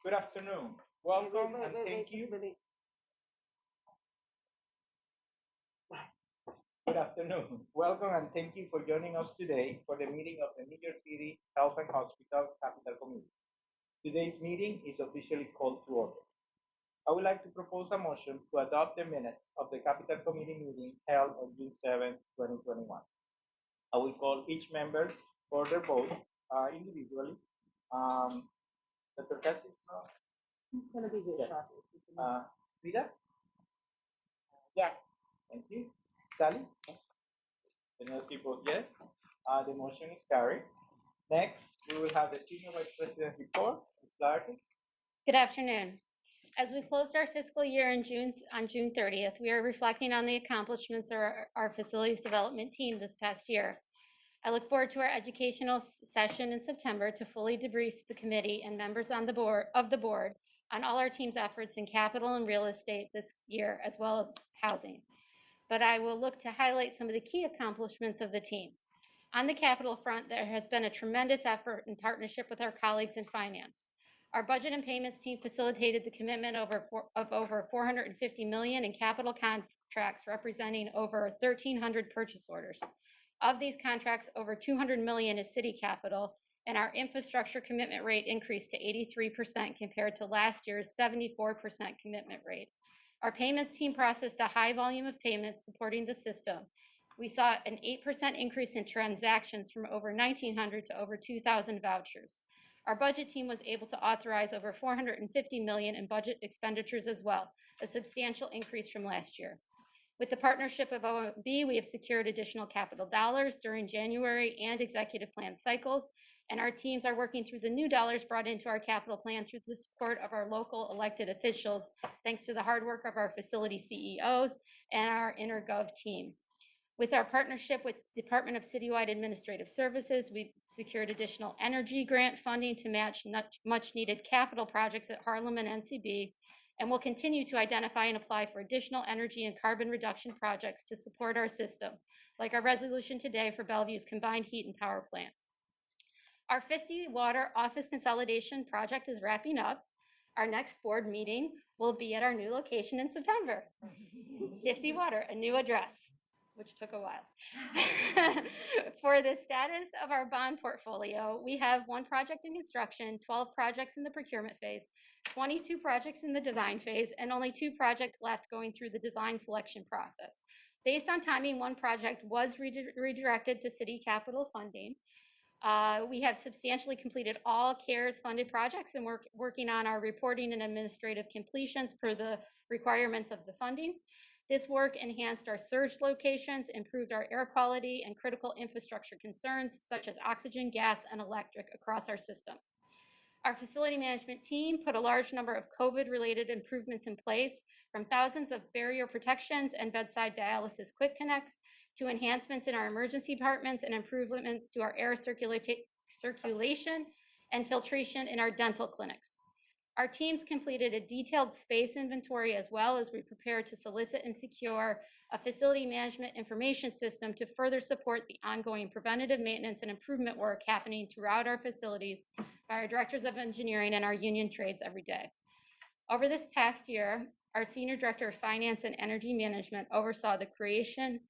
Good afternoon. Welcome and thank Just a you. minute. Good afternoon. Welcome and thank you for joining us today for the meeting of the New York City Health and Hospital Capital Committee. Today's meeting is officially called to order. I would like to propose a motion to adopt the minutes of the Capital Committee meeting held on June 7, 2021. I will call each member for their vote individually. Dr. Cassis, no? It's gonna be good, Yeah. Shaka. Frida? Yes. Thank you. Sally? Yes. The other people, yes. The motion is carried. Next, we will have the Senior Vice President report. Ms. Flaherty. Good afternoon. As we closed our fiscal year on June 30th, we are reflecting on the accomplishments of our facilities development team this past year. I look forward to our educational session in September to fully debrief the committee and members on the board on all our team's efforts in capital and real estate this year, as well as housing. But I will look to highlight some of the key accomplishments of the team. On the capital front, there has been a tremendous effort in partnership with our colleagues in finance. Our budget and payments team facilitated the commitment of over $450 million in capital contracts, representing over 1,300 purchase orders. Of these contracts, over $200 million is city capital, and our infrastructure commitment rate increased to 83% compared to last year's 74% commitment rate. Our payments team processed a high volume of payments supporting the system. We saw an 8% increase in transactions from over 1,900 to over 2,000 vouchers. Our budget team was able to authorize over $450 million in budget expenditures as well, a substantial increase from last year. With the partnership of OMB, we have secured additional capital dollars during January and executive plan cycles, and our teams are working through the new dollars brought into our capital plan through the support of our local elected officials, thanks to the hard work of our facility CEOs and our InterGov team. With our partnership with Department of Citywide Administrative Services, we've secured additional energy grant funding to match much needed capital projects at Harlem and NCB, and we'll continue to identify and apply for additional energy and carbon reduction projects to support our system, like our resolution today for Bellevue's combined heat and power plant. Our 50 water office consolidation project is wrapping up. Our next board meeting will be at our new location in September. 50 water, a new address, which took a while. For the status of our bond portfolio, we have 1 project in construction, 12 projects in the procurement phase, 22 projects in the design phase, and only 2 projects left going through the design selection process. Based on timing, 1 project was redirected to city capital funding. We have substantially completed all CARES funded projects and working on our reporting and administrative completions per the requirements of the funding. This work enhanced our surge locations, improved our air quality, and critical infrastructure concerns such as oxygen, gas, and electric across our system. Our facility management team put a large number of COVID-related improvements in place, from thousands of barrier protections and bedside dialysis quick connects to enhancements in our emergency departments and improvements to our air circulation and filtration in our dental clinics. Our teams completed a detailed space inventory as well as we prepare to solicit and secure a facility management information system to further support the ongoing preventative maintenance and improvement work happening throughout our facilities by our directors of engineering and our union trades every day. Over this past year, our Senior Director of Finance and Energy Management oversaw the creation,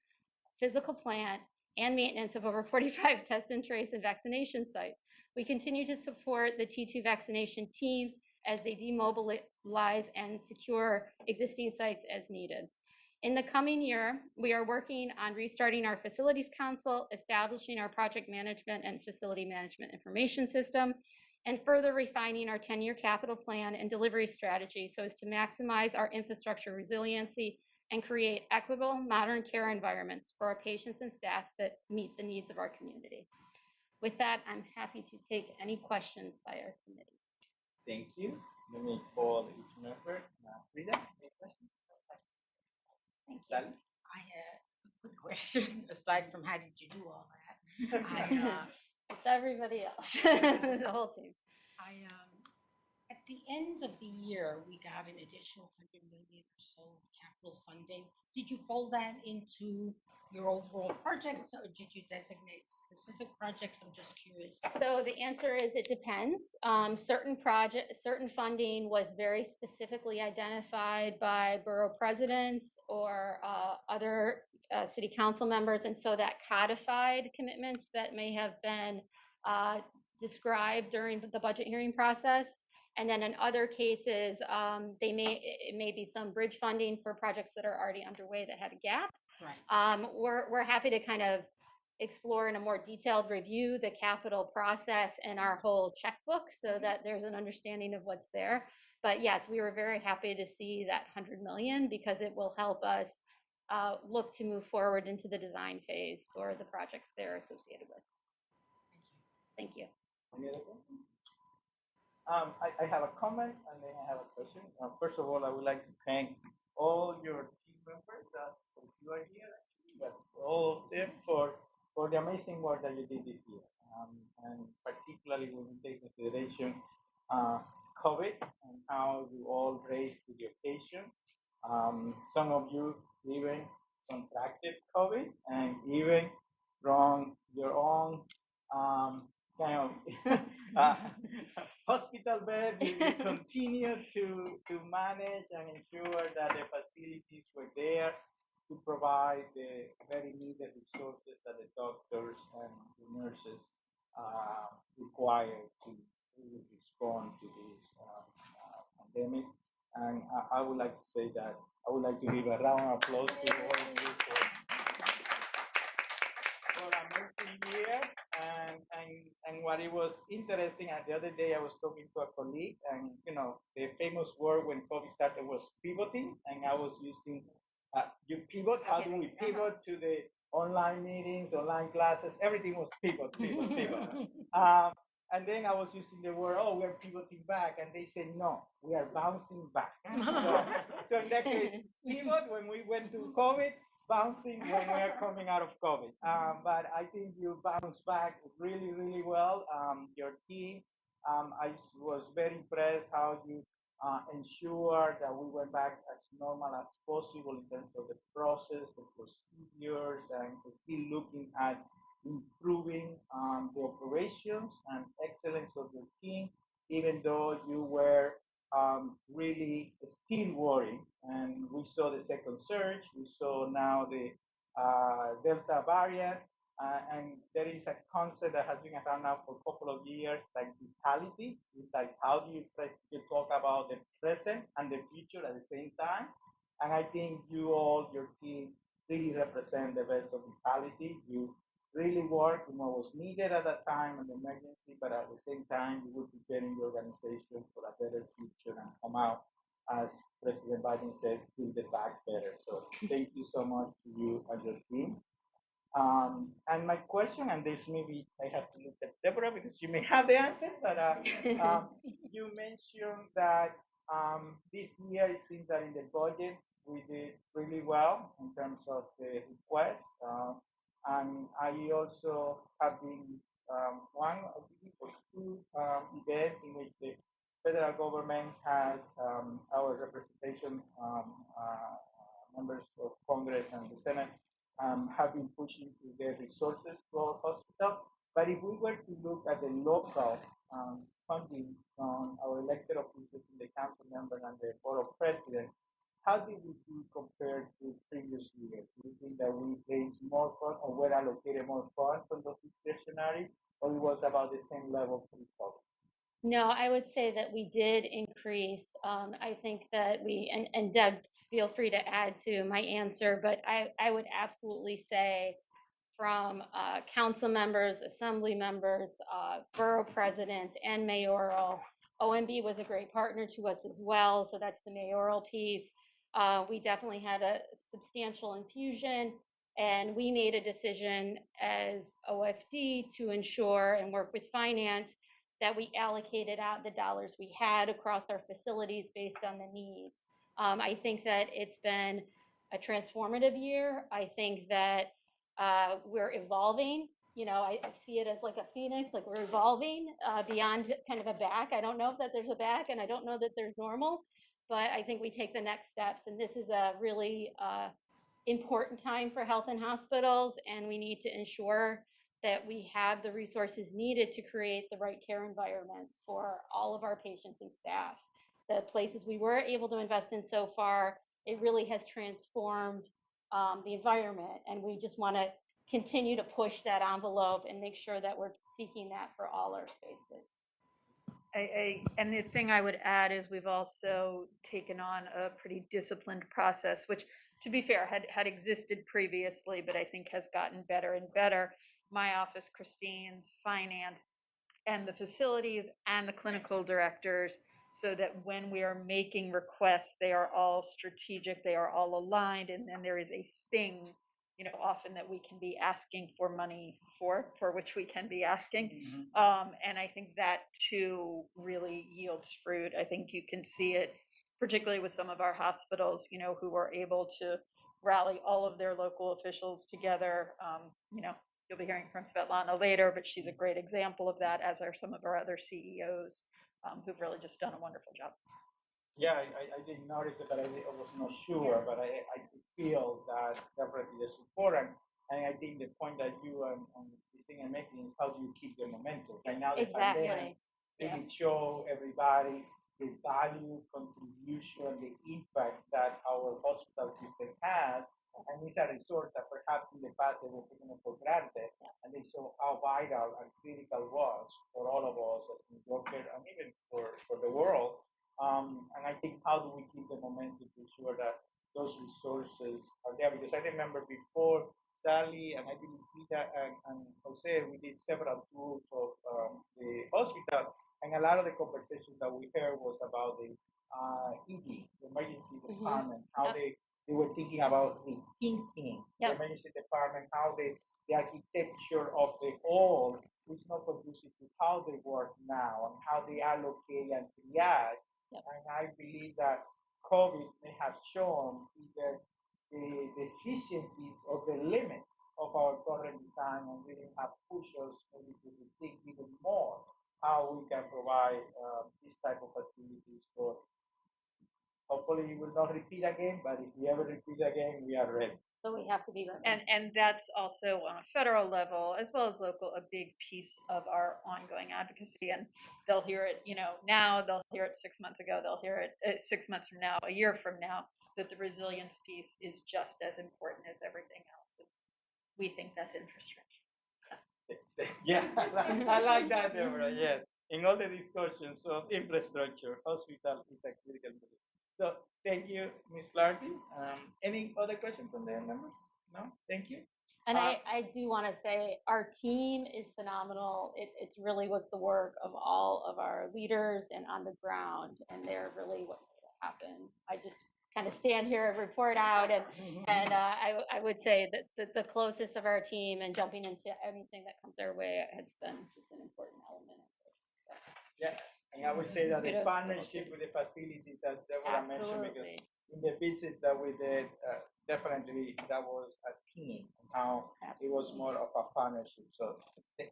physical plant, and maintenance of over 45 test and trace and vaccination sites. We continue to support the T2 vaccination teams as they demobilize and secure existing sites as needed. In the coming year, we are working on restarting our Facilities Council, establishing our project management and facility management information system, and further refining our 10-year capital plan and delivery strategy so as to maximize our infrastructure resiliency and create equitable, modern care environments for our patients and staff that meet the needs of our community. With that, I'm happy to take any questions by our committee. Thank you. Let me call each member. Frida, any questions? Sally? I had a quick question. Aside from how did you do all that, It's everybody else, the whole team. I At the end of the year, we got an additional 100 million or so of capital funding. Did you fold that into your overall projects, or did you designate specific projects? I'm just curious. So the answer is it depends. Certain funding was very specifically identified by borough presidents or other city council members, and so that codified commitments that may have been described during the budget hearing process. And then in other cases, it may be some bridge funding for projects that are already underway that had a gap. Right. We're happy to kind of explore in a more detailed review the capital process and our whole checkbook so that there's an understanding of what's there. But yes, we were very happy to see that 100 million because it will help us look to move forward into the design phase for the projects they're associated with. Thank you. Thank you. Any other questions? I have a comment and then I have a question. First of all, I would like to thank all your team members if you are here, actually, but all of them for the amazing work that you did this year. And particularly when we take into consideration COVID and how you all raised to the occasion. Some of you even contracted COVID and even from your own kind of hospital bed, you continue to manage and ensure that the facilities were there to provide the very needed resources that the doctors and the nurses require to really respond to this pandemic. And I would like to say that I would like to give a round of applause to all of you for an amazing year. And what it was interesting, and the other day I was talking to a colleague, and the famous word when COVID started was pivoting, and I was using you pivot. How do we pivot to the online meetings, online classes? Everything was pivot. And then I was using the word, oh, we're pivoting back, and they said no, we are bouncing back. So in that case, pivot when we went to COVID, bouncing when we are coming out of COVID. But I think you bounced back really, really well. Your team, I was very impressed how you ensure that we went back as normal as possible in terms of the process, the procedures, and still looking at improving the operations and excellence of your team, even though you were really still worrying. And we saw the second surge, we saw now the Delta variant, and there is a concept that has been around now for a couple of years, like vitality. It's like, how do you talk about the present and the future at the same time? And I think you all, your team, really represent the best of vitality. You really worked in what was needed at that time, an emergency, but at the same time, you would be getting the organization for a better future and come out, as President Biden said, build it back better. So thank you so much to you and your team. And my question, and this maybe I have to look at Deborah because you may have the answer, but you mentioned that this year it seems that in the budget we did really well in terms of the requests. And I also have been one, I believe, or two events in which the federal government has our representation members of Congress and the Senate have been pushing to get resources to our hospital. But if we were to look at the local funding from our elected officials in the council members and the board of president, how did we do compared to previous years? Do you think that we raised more funds or were allocated more funds from those discretionary, or it was about the same level pre-COVID? No, I would say that we did increase. I think that and Deb, feel free to add to my answer, but I would absolutely say from council members, assembly members, borough presidents, and mayoral. OMB was a great partner to us as well, so that's the mayoral piece. We definitely had a substantial infusion, and we made a decision as OFD to ensure and work with finance that we allocated out the dollars we had across our facilities based on the needs. I think that it's been a transformative year. I think that we're evolving I see it as like a phoenix, like we're evolving beyond kind of a back. I don't know that there's a back, and I don't know that there's normal, but I think we take the next steps, and this is a really important time for health and hospitals, and we need to ensure that we have the resources needed to create the right care environments for all of our patients and staff. The places we were able to invest in so far, it really has transformed the environment, and we just want to continue to push that envelope and make sure that we're seeking that for all our spaces. And the thing I would add is we've also taken on a pretty disciplined process, which, to be fair, had existed previously, but I think has gotten better and better. My office, Christine's, finance, and the facilities and the clinical directors, so that when we are making requests, they are all strategic, they are all aligned, and then there is a thing, often that we can be asking for money for which we can be asking. And I think that too really yields fruit. I think you can see it, particularly with some of our hospitals, who are able to rally all of their local officials together. You'll be hearing from Svetlana later, but she's a great example of that, as are some of our other CEOs who've really just done a wonderful job. Yeah, I didn't notice it, but I was not sure, but I could feel that definitely the support. And I think the point that you and Christine are making is how do you keep the momentum? Right now, the pandemic really show everybody the value, contribution, the impact that our hospital system has. And it's a resource that perhaps in the past they were taken for granted, and they saw how vital and critical was for all of us as New Yorkers and even for the world. And I think how do we keep the momentum to ensure that those resources are there? Because I remember before Sally and I believe Frida and Jose, we did several tours of the hospital, and a lot of the conversations that we heard was about the ED, the emergency department, how they were thinking about rethinking the emergency department, how the architecture of the whole is not conducive to how they work now and how they allocate and triage. And I believe that COVID may have shown either the deficiencies or the limits of our current design, and really have pushed us maybe to rethink even more how we can provide this type of facilities for. Hopefully, it will not repeat again, but if we ever repeat again, we are ready. So we have to be ready. And that's also on a federal level as well as local, a big piece of our ongoing advocacy. And they'll hear it, now, they'll hear it 6 months ago, they'll hear it 6 months from now, a year from now, that the resilience piece is just as important as everything else. And we think that's infrastructure. Yes. Yeah, I like that, Deborah. Yes. In all the discussions of infrastructure, hospital is a critical area. So thank you, Ms. Flaherty. Any other questions from the members? No? Thank you. And I do want to say our team is phenomenal. It really was the work of all of our leaders and on the ground, and they're really what happened. I just kind of stand here and report out, and I would say that the closest of our team and jumping into anything that comes our way has been just an important element of this. So. Yeah. And I would say that the partnership with the facilities, as Deborah mentioned, because in the visits that we did, definitely that was a team, and how it was more of a partnership. So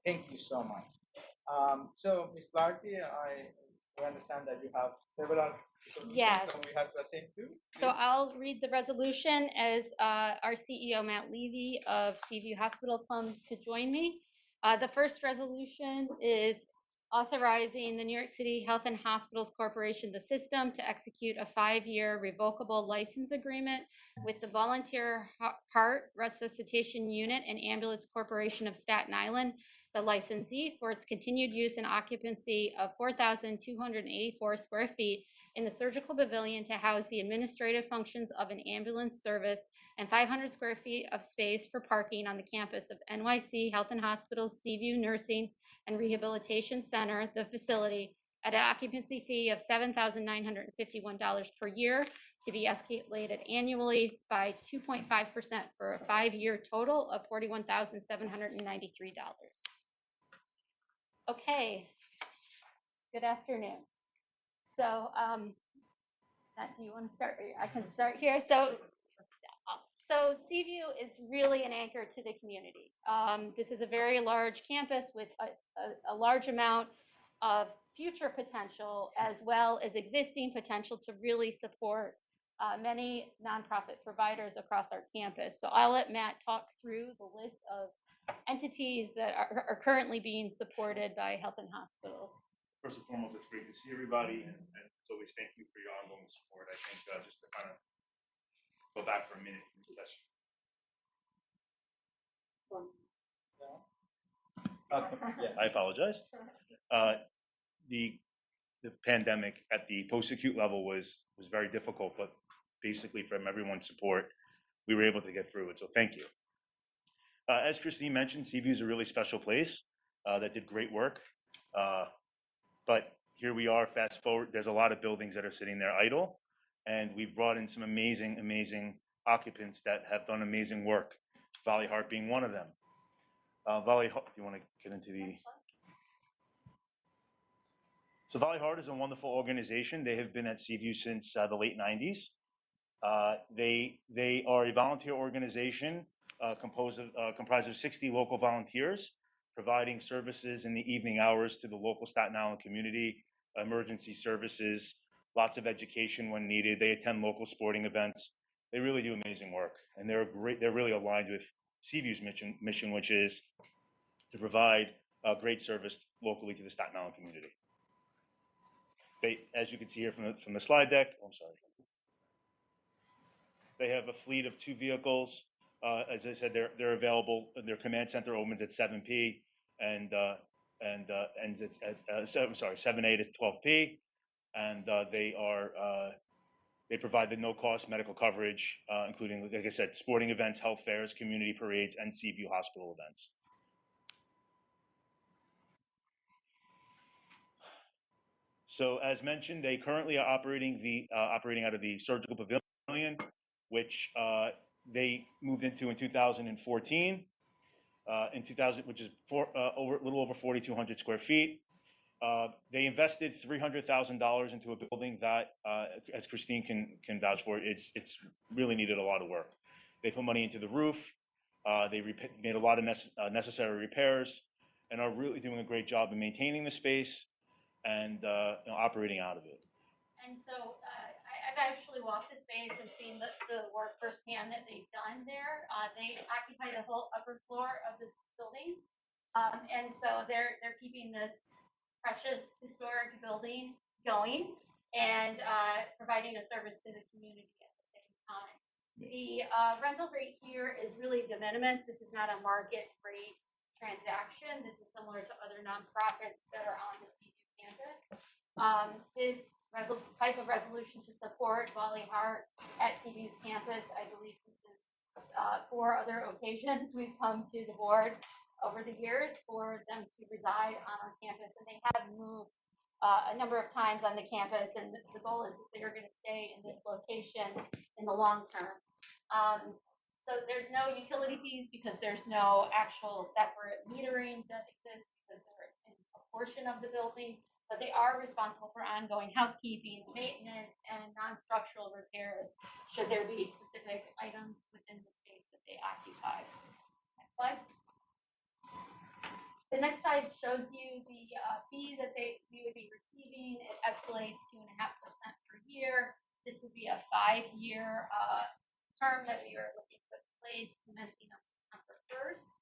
thank you so much. So Ms. Flaherty, I understand that you have several yes. that we have to attend to. So I'll read the resolution as our CEO, Matt Levy of Seaview Hospital comes to join me. The first resolution is authorizing the New York City Health and Hospitals Corporation, the system, to execute a 5-year revocable license agreement with the Volunteer Heart Resuscitation Unit and Ambulance Corporation of Staten Island, the licensee, for its continued use and occupancy of 4,284 square feet in the surgical pavilion to house the administrative functions of an ambulance service, and 500 square feet of space for parking on the campus of NYC Health and Hospitals Seaview Nursing and Rehabilitation Center, the facility, at an occupancy fee of $7,951 per year, to be escalated annually by 2.5% for a 5-year total of $41,793. Okay, good afternoon. So, Matt, do you want to start? I can start here. So So Seaview is really an anchor to the community. This is a very large campus with a large amount of future potential as well as existing potential to really support many nonprofit providers across our campus. So I'll let Matt talk through the list of entities that are currently being supported by Health and Hospitals. First and foremost, it's great to see everybody, and as always, thank you for your ongoing support. I think just to kind of go back for a minute, that's Yeah. I apologize. The pandemic at the post-acute level was very difficult, but basically from everyone's support, we were able to get through it. So thank you. As Christine mentioned, Seaview is a really special place that did great work. But here we are, fast forward, there's a lot of buildings that are sitting there idle, and we've brought in some amazing occupants that have done amazing work, Valley Heart being one of them. Valley Heart, do you want to get into the... So Valley Heart is a wonderful organization. They have been at Seaview since the late 90s. They are a volunteer organization comprised of 60 local volunteers, providing services in the evening hours to the local Staten Island community, emergency services, lots of education when needed. They attend local sporting events. They really do amazing work, and they're really aligned with Seaview's mission, which is to provide great service locally to the Staten Island community. They, as you can see here from the slide deck, I'm sorry. They have a fleet of 2 vehicles. As I said, they're available. Their command center opens at 7 p. and ends at 7 a to 12 p. And they provide the no-cost medical coverage, including, like I said, sporting events, health fairs, community parades, and Seaview Hospital events. So, as mentioned, they currently are operating out of the Surgical Pavilion, which they moved into in 2014. Which is a little over 4,200 square feet. They invested $300,000 into a building that, as Christine can vouch for, it's really needed a lot of work. They put money into the roof. They made a lot of necessary repairs, and are really doing a great job in maintaining the space and operating out of it. And so I've actually walked the space and seen the work firsthand that they've done there. They occupy the whole upper floor of this building. And so they're keeping this precious historic building going and providing a service to the community at the same time. The rental rate here is really de minimis. This is not a market rate transaction. This is similar to other nonprofits that are on the Seaview campus. This type of resolution to support Valley Heart at Seaview's campus, I believe this is 4 other occasions we've come to the board over the years for them to reside on our campus, and they have moved a number of times on the campus, and the goal is that they're going to stay in this location in the long term. So there's no utility fees because there's no actual separate metering that exists because they're in a portion of the building, but they are responsible for ongoing housekeeping, maintenance, and non-structural repairs should there be specific items within the space that they occupy. Next slide. The next slide shows you the fee that we would be receiving. It escalates 2.5% per year. This would be a 5-year term that we are looking to put in place commencing on September 1st.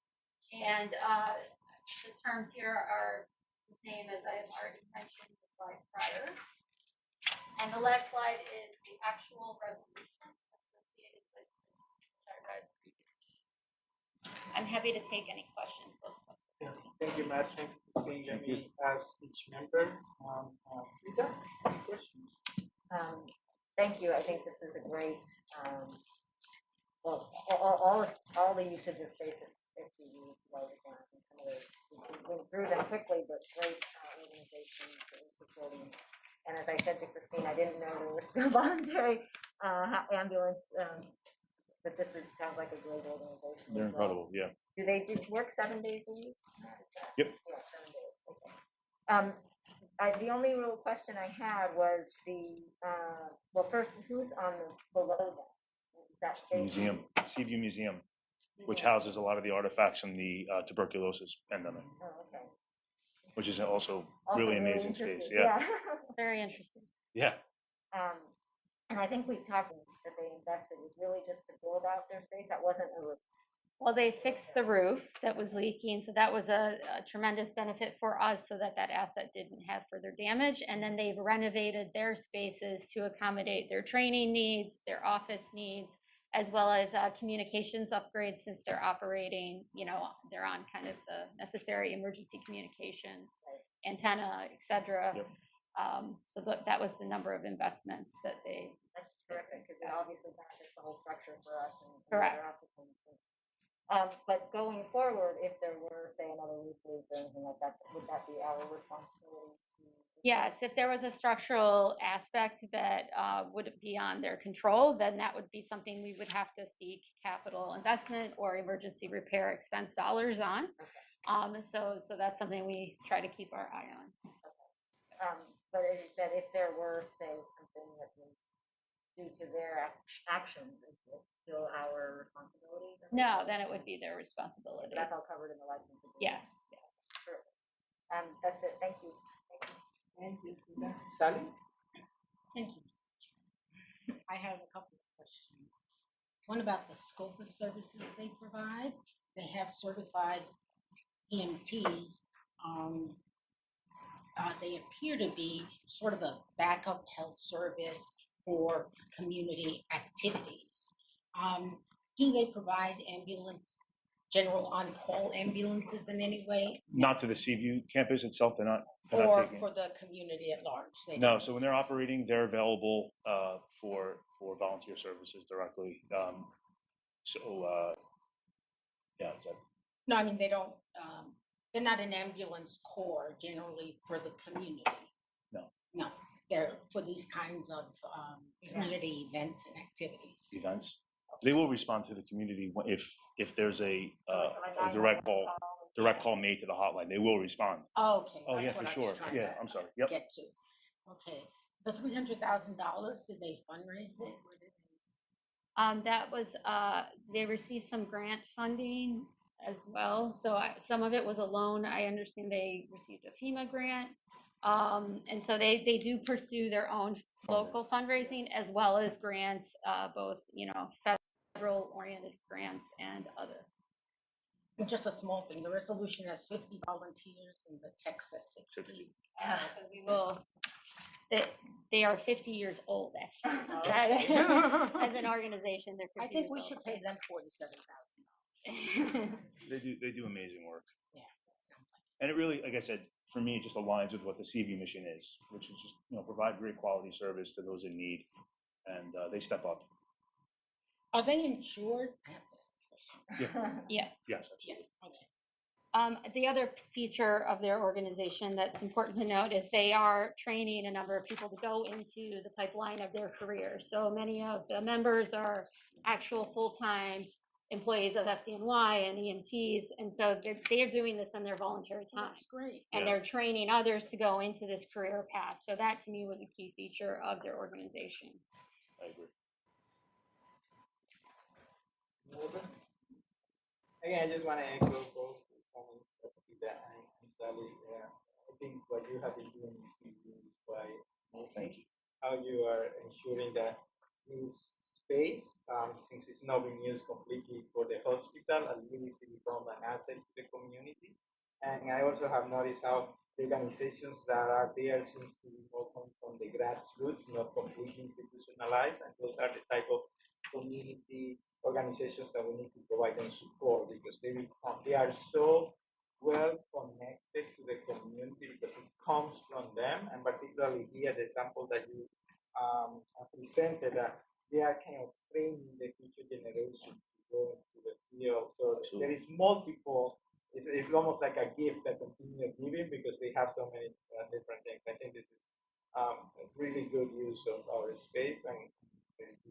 And the terms here are the same as I have already mentioned the slide prior. And the last slide is the actual resolution associated with this, which I read previously. I'm happy to take any questions. Thank you, Matt. Thank you. Let me ask each member. Rita, any questions? Thank you. I think this is a great, well, all the usage of spaces at TV well done. Some of those, we went through them quickly, but great organizations and supporting. And as I said to Christine, I didn't know there were still voluntary ambulance, but this sounds like a great organization. They're incredible, yeah. Do they work 7 days a week? Yep. Yeah, 7 days. Okay. The only real question I had was well, first, who's on below that? that It's the space? museum, Seaview Museum, which houses a lot of the artifacts from the tuberculosis pandemic, Oh, okay. which is also Also really amazing space. interesting, Yeah, Very interesting. yeah. And I think we talked that they invested was really just to build out their space. That wasn't a, Well, they fixed the roof that was leaking, so that was a tremendous benefit for us so that that asset didn't have further damage. And then they've renovated their spaces to accommodate their training needs, their office needs, as well as communications upgrades since they're operating, they're on kind of the necessary emergency communications, antenna, et cetera. Yep. So that was the number of investments that they, that's terrific, because it obviously benefits the whole structure for us and the Correct. other applicants. But going forward, if there were, say, another roof leak or anything like that, would that be our responsibility to? yes, if there was a structural aspect that would be on their control, then that would be something we would have to seek capital investment or emergency repair expense dollars on. So that's something we try to keep our eye on. But as you said, if there were, say, something that was due to their actions, is it still our responsibility? No, then it would be their responsibility. That's all covered in the license agreement? Yes, yes. Sure. That's it, thank you. Thank you, Frida. Sally? Thank you, Mr. Chairman. I have a couple of questions. One about the scope of services they provide. They have certified EMTs. They appear to be sort of a backup health service for community activities. Do they provide general on-call ambulances in any way? Not to the Seaview campus itself. They're not Or taking. for the community at large? They No, don't? so when they're operating, they're available for volunteer services directly. Yeah, is that, No, I mean, they don't, they're not an ambulance corps generally for the community. No. No, they're for these kinds of community events and activities. events. They will respond to the community if there's a Like direct 911 call made to the hotline. They will respond. Okay. Oh, yeah, that's for what I sure. was trying Yeah, to, I'm sorry. Yep. Get to. Okay, the $300,000, did they fundraise it? Or did they- That was, they received some grant funding as well. So some of it was a loan. I understand they received a FEMA grant. And so they do pursue their own local fundraising as well as grants, both, federal oriented grants and other. And just a small thing, the resolution has 50 volunteers and the text says 60. So we will, they are 50 years old, actually. Okay. As an organization, they're 50 I think years we old, should so- pay them $47,000. They do amazing work. Yeah, sounds like. And it really, like I said, for me, it just aligns with what the Seaview mission is, which is just, provide great quality service to those in need. And they step up. Are they insured? I have to ask this question. Yeah. Yes, Yeah, absolutely. okay. The other feature of their organization that's important to note is they are training a number of people to go into the pipeline of their career. So many of the members are actual full-time employees of FDNY and EMTs, and so they're doing this in their voluntary time. That's great. And Yeah. they're training others to go into this career path. So that to me was a key feature of their organization. I agree. Again, I just want to echo both the comments of Frida and Sally. I think what you have been doing is quite amazing. Thank you. How you are ensuring that this space, since it's not being used completely for the hospital, at least it becomes an asset to the community. And I also have noticed how the organizations that are there seem to be more from the grassroots, not completely institutionalized, and those are the type of community organizations that we need to provide them support because they are so well connected to the community because it comes from them, and particularly here the sample that you presented that they are kind of training the future generation to go into the field. So there is multiple. It's almost like a gift that continue giving because they have so many different things. I think this is a really good use of our space, and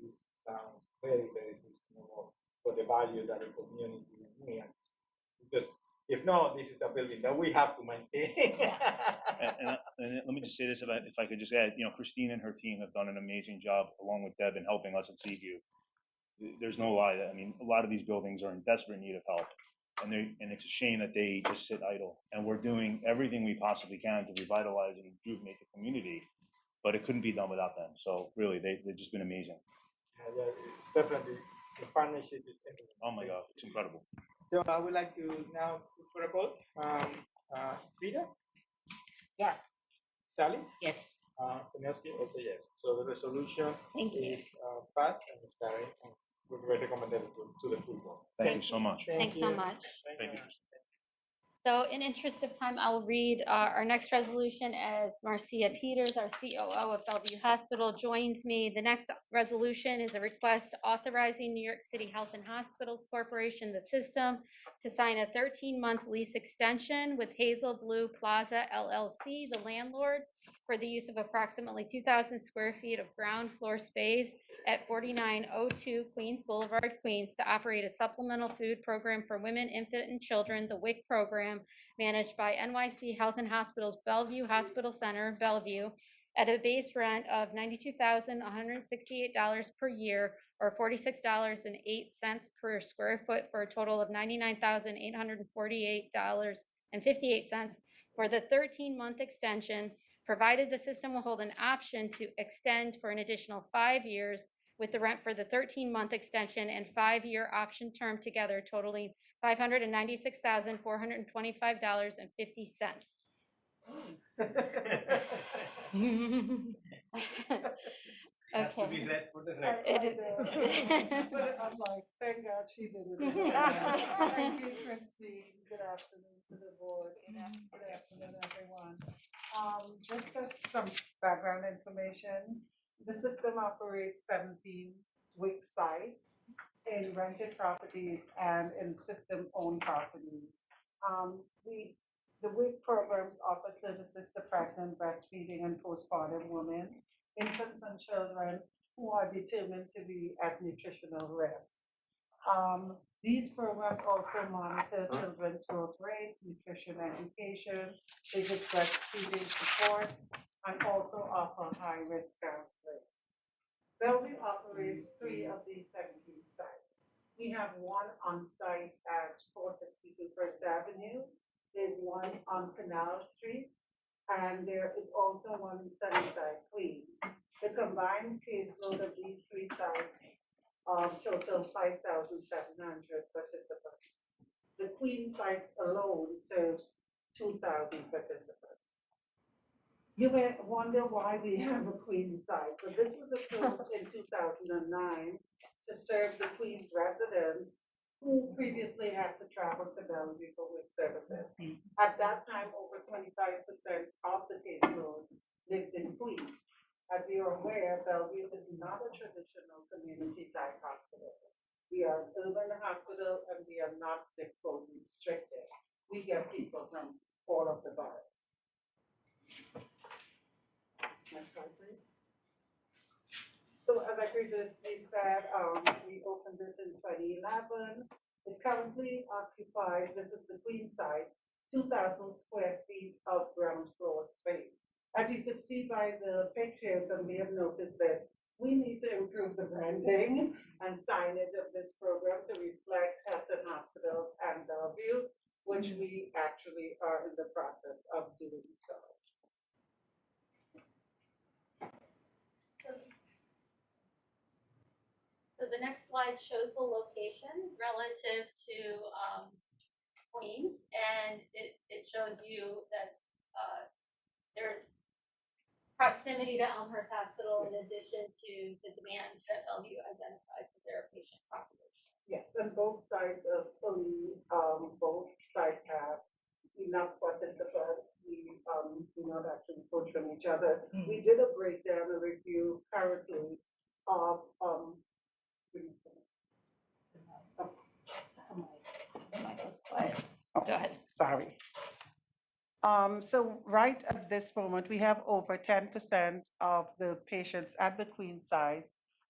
this sounds very, very reasonable for the value that the community needs. Because if not, this is a building that we have to maintain. And let me just say this, if I could just add, Christine and her team have done an amazing job along with Deb in helping us at Seaview. there's no lie. I mean, a lot of these buildings are in desperate need of help. And it's a shame that they just sit idle. And we're doing everything we possibly can to revitalize and rejuvenate the community, but it couldn't be done without them. So really, they've just been amazing. Yeah, it's definitely the partnership is. Oh my God, it's incredible. So I would like to now put for a vote. Frida, Yes. Sally, Yes. Penelsky also yes. So the resolution Thank you. is passed and is carried and will be recommended to the full board. Thank you so much. Thanks so much. Thank you. So in interest of time, I will read our next resolution as Marcia Peters, our COO of Bellevue Hospital, joins me. The next resolution is a request authorizing New York City Health and Hospitals Corporation, the system, to sign a 13-month lease extension with Hazel Blue Plaza LLC, the landlord, for the use of approximately 2,000 square feet of ground floor space at 4902 Queens Boulevard, Queens, to operate a supplemental food program for women, infant, and children, the WIC program, managed by NYC Health and Hospitals Bellevue Hospital Center, Bellevue, at a base rent of $92,168 per year, or $46.08 per square foot, for a total of $99,848.58 for the 13-month extension, provided the system will hold an option to extend for an additional 5 years, with the rent for the 13-month extension and 5-year option term together totaling $596,425.50. Has to be Okay. read for the record. But I'm like, thank God she did it. Thank you, Christine. Good afternoon to the board. Good afternoon, everyone. Just as some background information, the system operates 17 WIC sites in rented properties and in system-owned properties. The WIC programs offer services to pregnant, breastfeeding, and postpartum women, infants and children who are determined to be at nutritional risk. These programs also monitor children's growth rates, nutrition education, basic breastfeeding support, and also offer high-risk counseling. Bellevue operates 3 of these 17 sites. We have one on site at 462 First Avenue. There's one on Canal Street, and there is also one in Sunnyside, Queens. The combined caseload of these 3 sites total 5,700 participants. The Queens site alone serves 2,000 participants. You may wonder why we have a Queens site, but this was approved in 2009 to serve the Queens residents who previously had to travel to Bellevue for WIC services. At that time, over 25% of the caseload lived in Queens. As you're aware, Bellevue is not a traditional community-type hospital. We are an urban hospital and we are not zip code restricted. We get people from all of the boroughs. Next slide, please. So as I previously said, we opened it in 2011. It currently occupies, this is the Queen site, 2,000 square feet of ground floor space. As you could see by the pictures, and we have noticed this, we need to improve the branding and signage of this program to reflect Health and Hospitals and Bellevue, which we actually are in the process of doing so. So the next slide shows the location relative to Queens, and it shows you that there's proximity to Elmhurst Hospital in addition to the demands that Bellevue identified for their patient population. Yes, and both sides are fully, both sides have enough participants. We do not actually poach from each other. We did a breakdown, a review currently of Go ahead. Sorry. So right at this moment, we have over 10% of the patients at the Queen side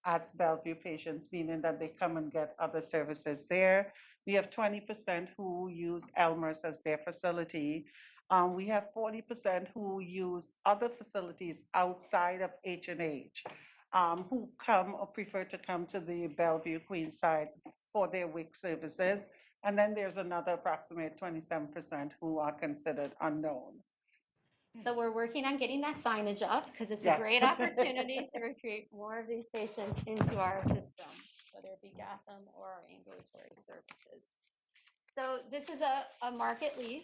as Bellevue patients, meaning that they come and get other services there. We have 20% who use Elmhurst as their facility. We have 40% who use other facilities outside of H&H. who come or prefer to come to the Bellevue Queenside for their WIC services. And then there's another approximate 27% who are considered unknown. So we're working on getting that signage up because it's a Yes. great opportunity to recruit more of these patients into our system, whether it be Gotham or our ambulatory services. So this is a market lease.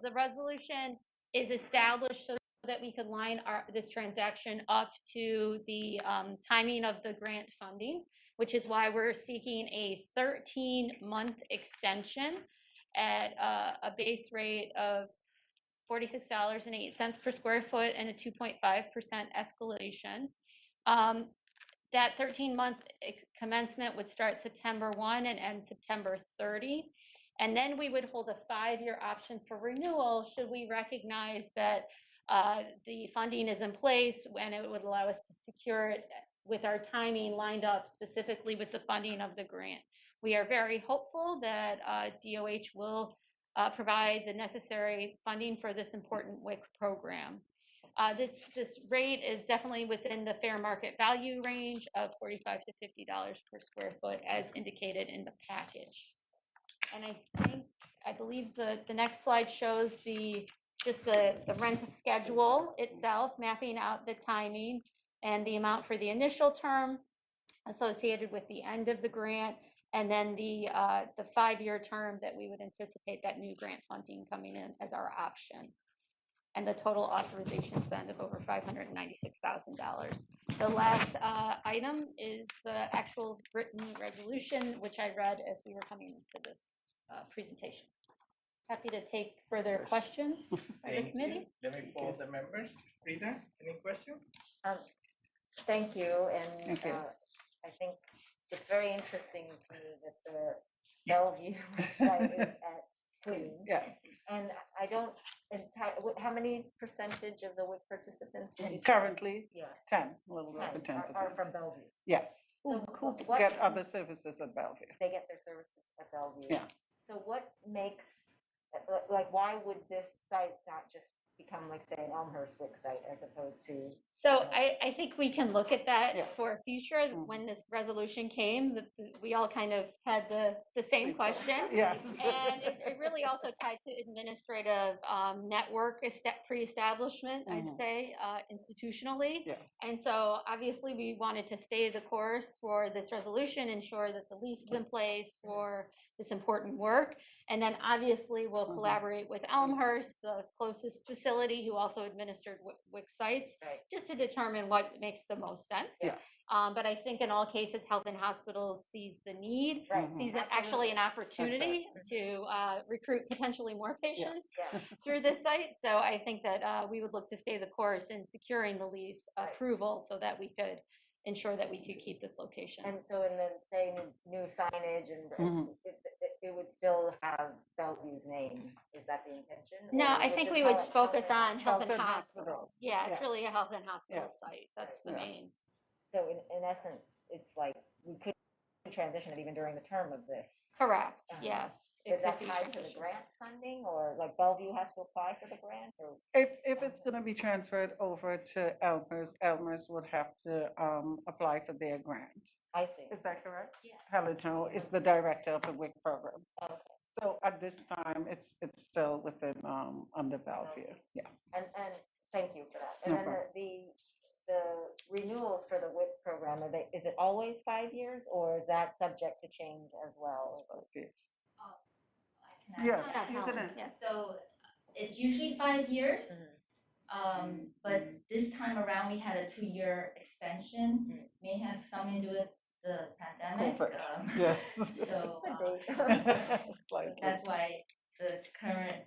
The resolution is established so that we could line this transaction up to the timing of the grant funding, which is why we're seeking a 13-month extension at a base rate of $46.08 per square foot and a 2.5% escalation. That 13-month commencement would start September 1 and end September 30. And then we would hold a 5-year option for renewal should we recognize that the funding is in place and it would allow us to secure it with our timing lined up specifically with the funding of the grant. We are very hopeful that DOH will provide the necessary funding for this important WIC program. This rate is definitely within the fair market value range of $45 to $50 per square foot as indicated in the package. And I believe the next slide shows just the rent schedule itself, mapping out the timing and the amount for the initial term associated with the end of the grant, and then the 5-year term that we would anticipate that new grant funding coming in as our option. And the total authorization spend of over $596,000. The last item is the actual written resolution, which I read as we were coming into this presentation. Happy to take further questions by the Thank you. committee. Let me poll the members. Frida, any questions? Thank you, and Thank you. I think it's very interesting to me that the Bellevue site is at Queens. Yeah, And I don't how many percentage of the WIC participants did you say? currently Yeah, 10, a little over 10 10%. are from Bellevue. Yes, So who what- get other services at Bellevue. They get their services at Bellevue. Yeah. So what makes, like, why would this site not just become like, say, an Elmhurst WIC site as opposed to? So I think we can look at that Yes. for future. Mhm. When this resolution came, we all kind of had the same question. Yes. And it really also tied to administrative network pre-establishment, I'd Mhm. say, institutionally. Yes, And so obviously we wanted to stay the course for this resolution, ensure that the lease is in place for this important work. And then obviously we'll Mhm. collaborate with Elmhurst, the closest facility who also administered WIC sites, Right. just to determine what makes the most sense. yes. But I think in all cases, Health and Hospitals sees the need, Right. sees it actually an opportunity to recruit potentially more patients Yeah. through this site. So I think that we would look to stay the course in securing the lease Right. approval so that we could ensure that we could keep this location. And so, and then say new signage and Mhm. it would still have Bellevue's name. Is that the intention? No, Or I would think just we call would it focus Health on health and Health and hospitals. hospitals. Yeah, it's really a Yes. health and hospital Yes. site. That's the Yeah. main. So in essence, it's like we could transition it even during the term of this. Correct, Uh-huh. yes. it Is that could be tied to the transitioned. grant funding, or like Bellevue has to apply for the grant, or? If it's gonna be transferred over to Elmhurst would have to apply for their grant. I see. Is that correct? Yes. Helen Ho is the director of the WIC program. Okay. So at this time, it's still within, under Bellevue, yes. And thank you for that. No And then problem. the renewals for the WIC program, is it always 5 years, or is that subject to change as well? Yes. I can Yes, answer. you Helen, can answer. yes. So it's usually 5 years, Mhm. but this time around, we had a 2-year extension. Mhm. May have something to do with the pandemic. COVID, yes. So Could be. Slightly. that's why the current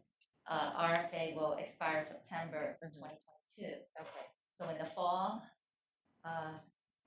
RFA will expire September Mhm. 2022. Okay. So in the fall,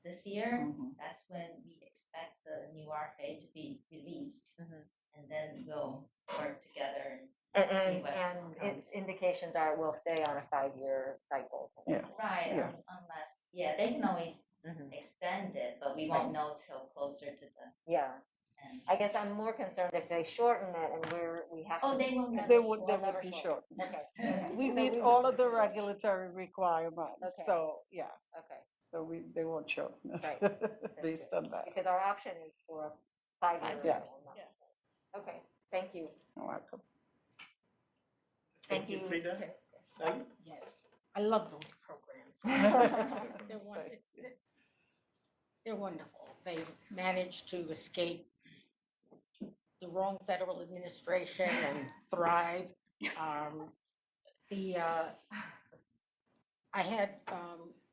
this year, Mhm. that's when we expect the new RFA to be released. Mhm. And then we'll work together And, See and, what and its comes. indications are we'll stay on a 5-year cycle. Yes. Right, Yes. unless, yeah, they can always Mhm. extend it, but we won't know till closer to the Yeah, and. I guess I'm more concerned if they shorten it and we have to. Oh, they will never They shorten. would never be shorten. short. Okay. We So meet all of the regulatory requirements, Okay. so, yeah, Okay, so they won't shorten Right. it based on that. because our option is for a 5-year. Yes. renewal, not- Okay, thank you. You're welcome. Thank you, Frida. Chair. Sally? Yes, I love those programs. They're they're wonderful. They managed to escape the wrong federal administration and thrive. I had,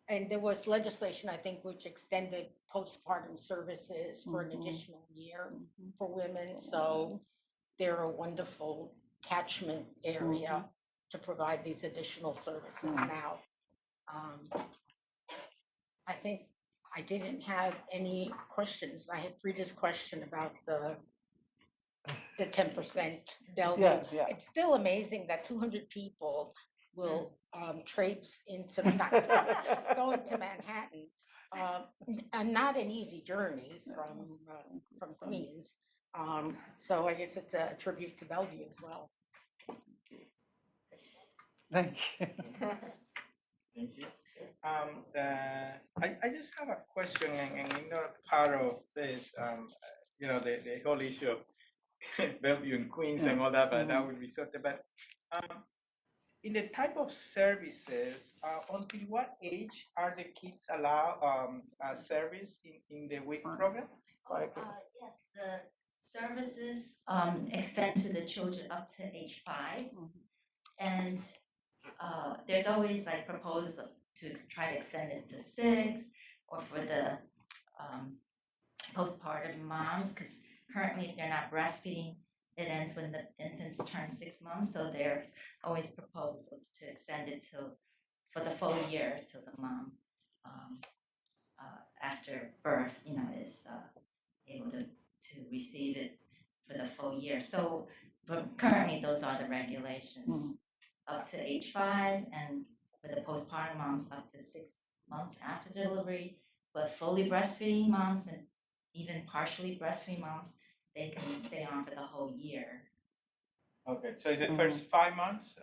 and there was legislation, I think, which extended postpartum services for an additional year for women. So they're a wonderful catchment area to provide these additional services now. I think I didn't have any questions. I had Frida's question about the 10% Bellevue. Yeah. It's still amazing that 200 people will traipse into, not going to Manhattan. And not an easy journey from Queens. So I guess it's a tribute to Bellevue as well. Thank you. Thank you. I just have a question, and not part of this, the whole issue of Bellevue and Queens and all that, but that would be sorted. But in the type of services, until what age are the kids allowed service in the WIC program? Yes, the services extend to the children up to age 5. And there's always like proposals to try to extend it to 6, or for the postpartum moms, because currently if they're not breastfeeding, it ends when the infants turn 6 months. So there's always proposals to extend it for the full year till the mom after birth, is able to receive it for the full year. So, but currently those are the regulations. Up to age 5, and for the postpartum moms up to 6 months after delivery. But fully breastfeeding moms and even partially breastfeeding moms, they can stay on for the whole year. Okay, so the first 5 months?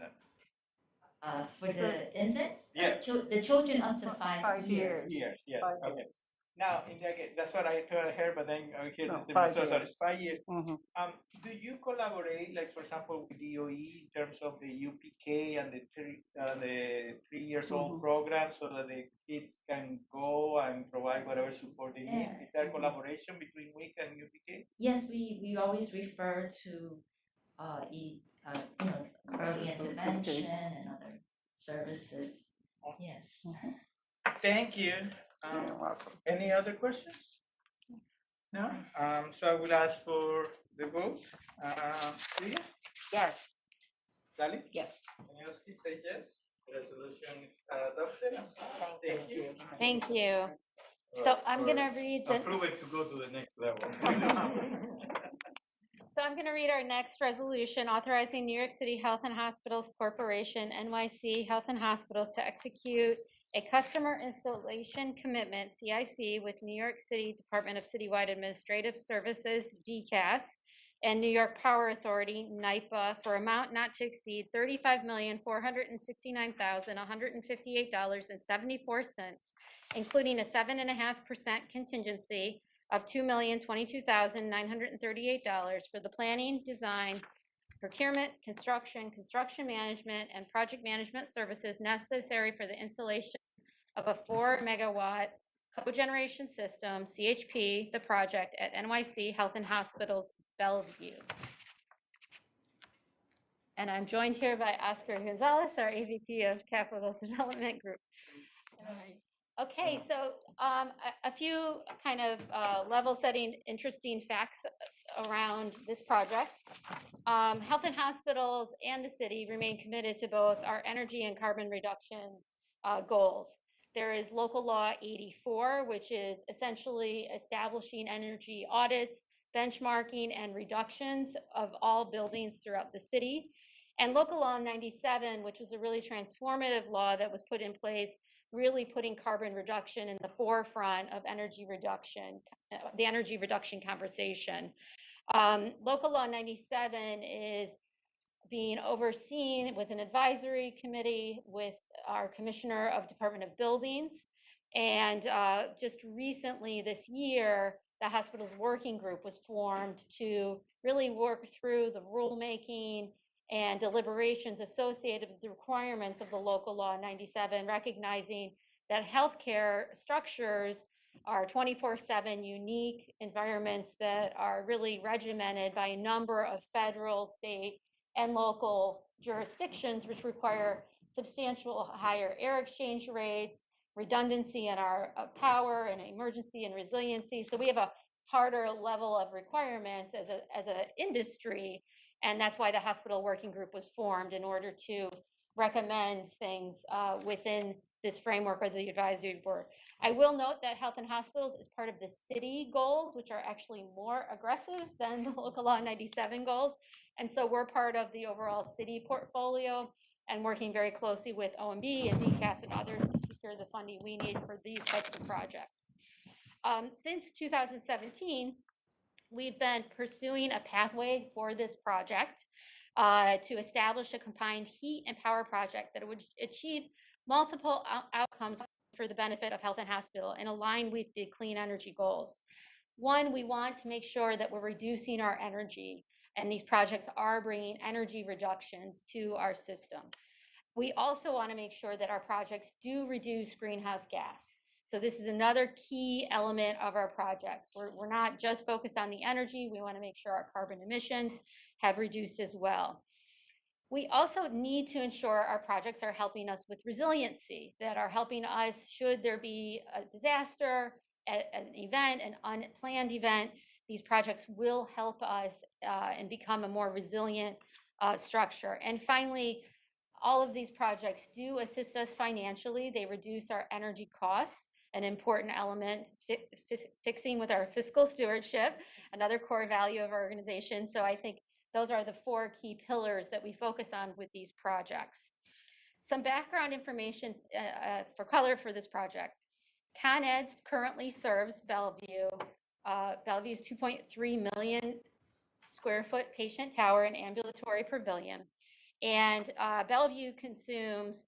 For the infants? Yeah. The children up to 5 5 years. Years, yes, 5 okay. years. Now, that's what I thought I heard, but then I hear No, this. 5 So years. it's 5 years. Mhm. Do you collaborate, like for example, with DOE in terms of the UPK and the 3 years old program, so that the kids can go and provide whatever support they need? Is there collaboration between WIC and UPK? Yes, we always refer to early intervention and other services. Yes. Thank you. You're welcome. Any other questions? No? So I would ask for the vote. Leah? Yes, Sally? Yes. Danielski say yes. The resolution is adopted. Thank you. Thank you. So I'm going to read the. Approve it to go to the next level. So I'm going to read our next resolution authorizing New York City Health and Hospitals Corporation, NYC Health and Hospitals, to execute a customer installation commitment, CIC, with New York City Department of Citywide Administrative Services, DCAS, and New York Power Authority, NYPA, for amount not to exceed $35,469,158.74, including a 7.5% contingency of $2,022,938 for the planning, design, procurement, construction management, and project management services necessary for the installation of a 4-megawatt cogeneration system, CHP, the project at NYC Health and Hospitals, Bellevue. And I'm joined here by Oscar Gonzalez, our AVP of Capital Development Group. Okay, so a few kind of level-setting, interesting facts around this project. Health and Hospitals and the city remain committed to both our energy and carbon reduction goals. There is Local Law 84, which is essentially establishing energy audits, benchmarking, and reductions of all buildings throughout the city. And Local Law 97, which was a really transformative law that was put in place really putting carbon reduction in the forefront of energy reduction, the energy reduction conversation. Local Law 97 is being overseen with an advisory committee with our Commissioner of Department of Buildings. And just recently this year, the hospital's working group was formed to really work through the rulemaking and deliberations associated with the requirements of the Local Law 97, recognizing that healthcare structures are 24/7 unique environments that are really regimented by a number of federal, state, and local jurisdictions, which require substantial higher air exchange rates, redundancy in our power, and emergency and resiliency. So we have a harder level of requirements as an industry, and that's why the hospital working group was formed in order to recommend things within this framework or the advisory board. I will note that health and hospitals is part of the city goals, which are actually more aggressive than the Local Law 97 goals. And so we're part of the overall city portfolio and working very closely with OMB and DCAS and others to secure the funding we need for these types of projects. Since 2017, we've been pursuing a pathway for this project to establish a combined heat and power project that would achieve multiple outcomes for the benefit of health and hospital and align with the clean energy goals. One, we want to make sure that we're reducing our energy, and these projects are bringing energy reductions to our system. We also want to make sure that our projects do reduce greenhouse gas. So this is another key element of our projects. We're not just focused on the energy, we want to make sure our carbon emissions have reduced as well. We also need to ensure our projects are helping us with resiliency, that are helping us should there be a disaster, an event, an unplanned event. These projects will help us and become a more resilient structure. And finally, all of these projects do assist us financially. They reduce our energy costs, an important element, fixing with our fiscal stewardship, another core value of our organization. So I think those are the 4 key pillars that we focus on with these projects. Some background information for color for this project. Con Ed currently serves Bellevue. Bellevue's 2.3 million square foot patient tower and ambulatory pavilion. And Bellevue consumes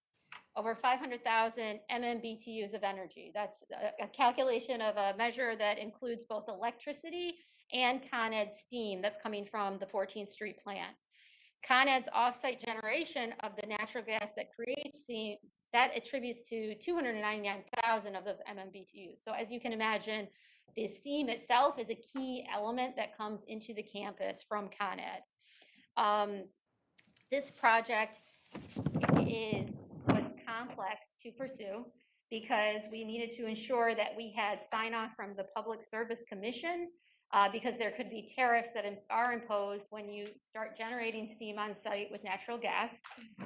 over 500,000 MMBTUs of energy. That's a calculation of a measure that includes both electricity and Con Ed steam that's coming from the 14th Street plant. Con Ed's offsite generation of the natural gas that creates steam, that attributes to 299,000 of those MMBTUs. So as you can imagine, the steam itself is a key element that comes into the campus from Con Ed. This project was complex to pursue because we needed to ensure that we had sign-off from the Public Service Commission because there could be tariffs that are imposed when you start generating steam on site with natural gas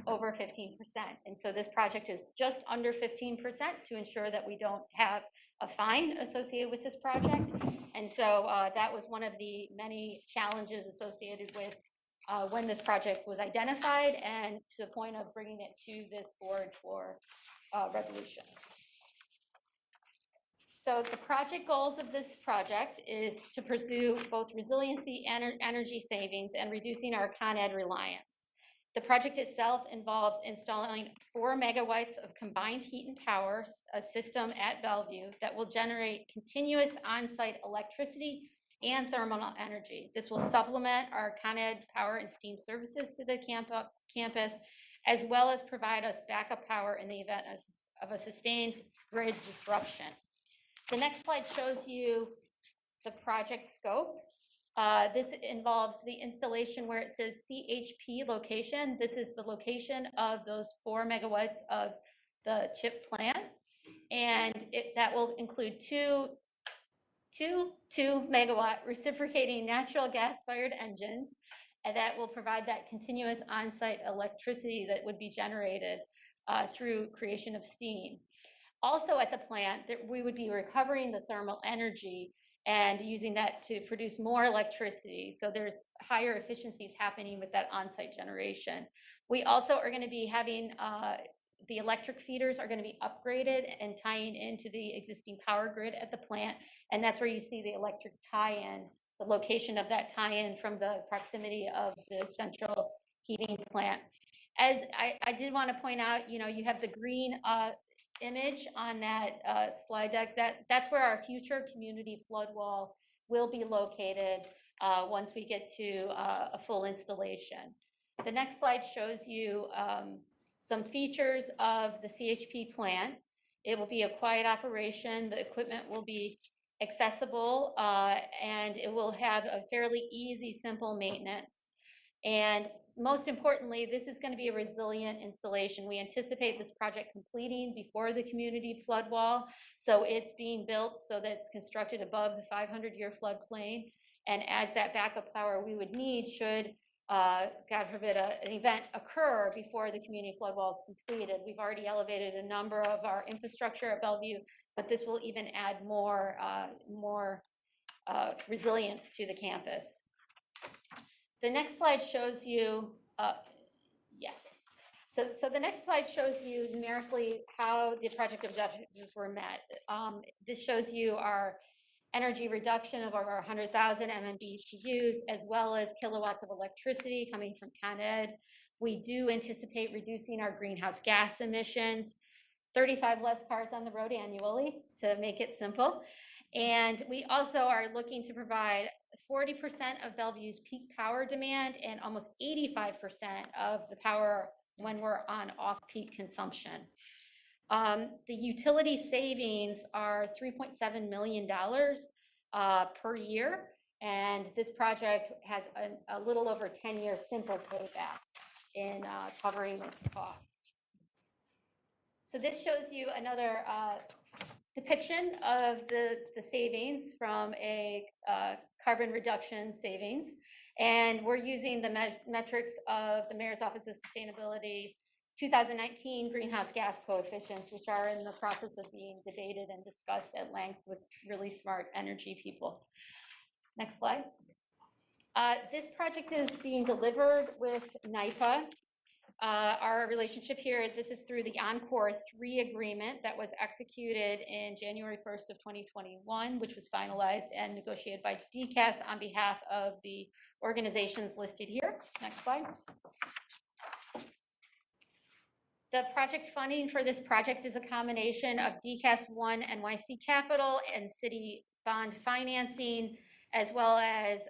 over 15%. And so this project is just under 15% to ensure that we don't have a fine associated with this project. And so that was one of the many challenges associated with when this project was identified and to the point of bringing it to this board for resolution. So the project goals of this project is to pursue both resiliency and energy savings and reducing our Con Ed reliance. The project itself involves installing 4 megawatts of combined heat and power system at Bellevue that will generate continuous on-site electricity and thermal energy. This will supplement our Con Ed power and steam services to the campus, as well as provide us backup power in the event of a sustained grid disruption. The next slide shows you the project scope. This involves the installation where it says CHP location. This is the location of those 4 megawatts of the chip plant. And that will include two 2-megawatt reciprocating natural gas-fired engines, and that will provide that continuous on-site electricity that would be generated through creation of steam. Also at the plant, that we would be recovering the thermal energy and using that to produce more electricity. So there's higher efficiencies happening with that on-site generation. We also are going to be having the electric feeders are going to be upgraded and tying into the existing power grid at the plant. And that's where you see the electric tie-in, the location of that tie-in from the proximity of the central heating plant. As I did want to point out, you have the green image on that slide deck. That's where our future community flood wall will be located once we get to a full installation. The next slide shows you some features of the CHP plant. It will be a quiet operation. The equipment will be accessible, and it will have a fairly easy, simple maintenance. And most importantly, this is going to be a resilient installation. We anticipate this project completing before the community flood wall. So it's being built so that it's constructed above the 500-year floodplain. And as that backup power we would need should, God forbid, an event occur before the community flood wall is completed. We've already elevated a number of our infrastructure at Bellevue, but this will even add more resilience to the campus. The next slide shows you, yes. So the next slide shows you numerically how the project objectives were met. This shows you our energy reduction of over 100,000 MMBTUs, as well as kilowatts of electricity coming from Con Ed. We do anticipate reducing our greenhouse gas emissions, 35 less cars on the road annually, to make it simple. And we also are looking to provide 40% of Bellevue's peak power demand and almost 85% of the power when we're on off-peak consumption. The utility savings are $3.7 million per year, and this project has a little over 10-year simple payback in covering its cost. So this shows you another depiction of the savings from a carbon reduction savings. And we're using the metrics of the Mayor's Office of Sustainability 2019 greenhouse gas coefficients, which are in the process of being debated and discussed at length with really smart energy people. Next slide. This project is being delivered with NYPA. Our relationship here, this is through the Encore 3 agreement that was executed in January 1st of 2021, which was finalized and negotiated by DCAS on behalf of the organizations listed here. Next slide. The project funding for this project is a combination of DCAS 1 NYC Capital and city bond financing, as well as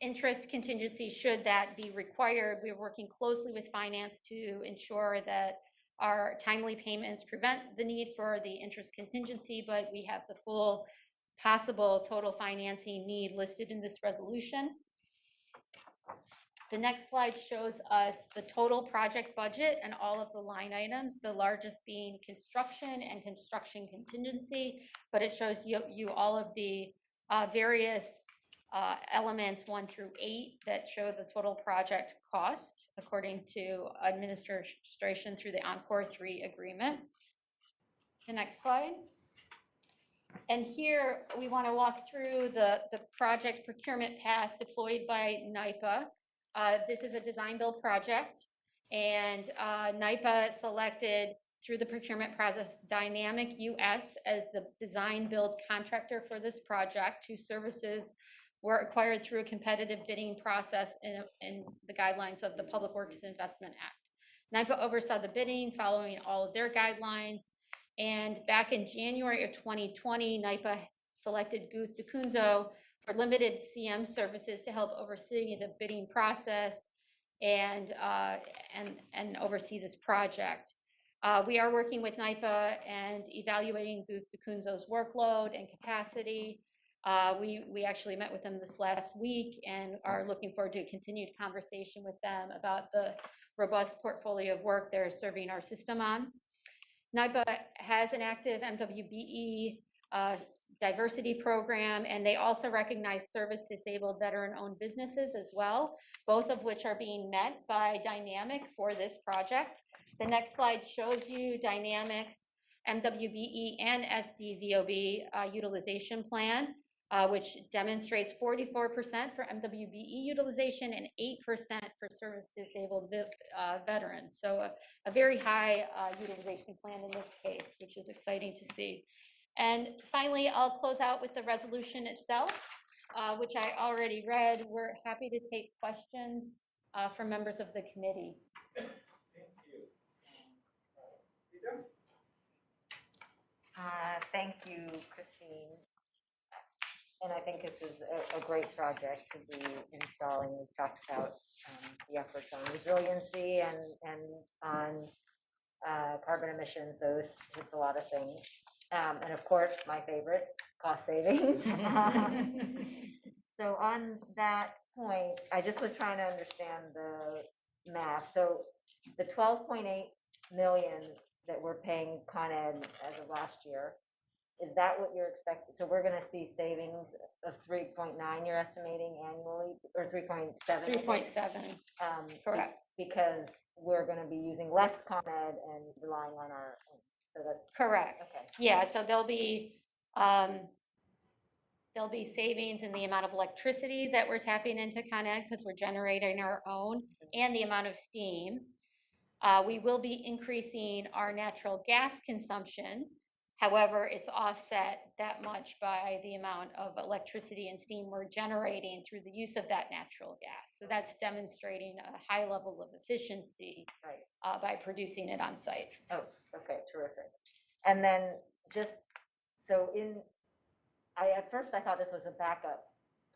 interest contingency should that be required. We're working closely with finance to ensure that our timely payments prevent the need for the interest contingency, but we have the full possible total financing need listed in this resolution. The next slide shows us the total project budget and all of the line items, the largest being construction and construction contingency, but it shows you all of the various elements 1 through 8 that show the total project cost according to administration through the Encore 3 agreement. The next slide. And here we want to walk through the project procurement path deployed by NYPA. This is a design build project, and NYPA selected through the procurement process Dynamic US as the design build contractor for this project, whose services were acquired through a competitive bidding process in the guidelines of the Public Works Investment Act. NYPA oversaw the bidding following all of their guidelines, and back in January of 2020, NYPA selected Guth DeCunzo for limited CM services to help oversee the bidding process and oversee this project. We are working with NYPA and evaluating Guth DeCunzo's workload and capacity. We actually met with them this last week and are looking forward to a continued conversation with them about the robust portfolio of work they're serving our system on. NYPA has an active MWBE diversity program, and they also recognize service-disabled veteran-owned businesses as well, both of which are being met by Dynamic for this project. The next slide shows you Dynamic's MWBE and SDVOB utilization plan. which demonstrates 44% for MWBE utilization and 8% for service-disabled veterans. So a very high utilization plan in this case, which is exciting to see. And finally, I'll close out with the resolution itself, which I already read. We're happy to take questions from members of the committee. Thank you. Peter? Thank you, Christine. And I think this is a great project to be installing. We've talked about the efforts on resiliency and on carbon emissions, so it's a lot of things. And of course, my favorite, cost savings. So on that point, I just was trying to understand the math. So the 12.8 million that we're paying Con Ed as of last year, is that what you're expecting? So we're gonna see savings of 3.9 you're estimating annually, or 3.7? 3.7, correct. Because we're gonna be using less Con Ed and relying on our, so that's. Correct. Okay. Yeah, so there'll be savings in the amount of electricity that we're tapping into Con Ed because we're generating our own, and the amount of steam. We will be increasing our natural gas consumption. However, it's offset that much by the amount of electricity and steam we're generating through the use of that natural gas. So that's demonstrating a high level of efficiency Right. by producing it on site. Oh, okay, terrific. And then just, so at first I thought this was a backup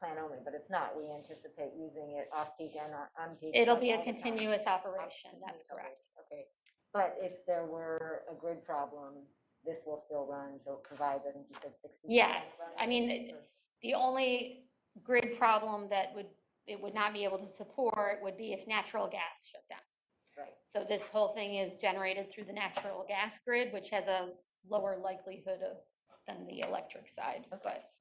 plan only, but it's not. We anticipate using it off-peak and on-peak. It'll like be a all the time. continuous operation, that's Continuous correct. operation, okay. But if there were a grid problem, this will still run, so it provides, I think you said 60%. Yes, I run mean, rate, or- the only grid problem that it would not be able to support would be if natural gas shut down. Right, So this whole thing is generated through the natural gas grid, which has a lower likelihood than the electric side. But,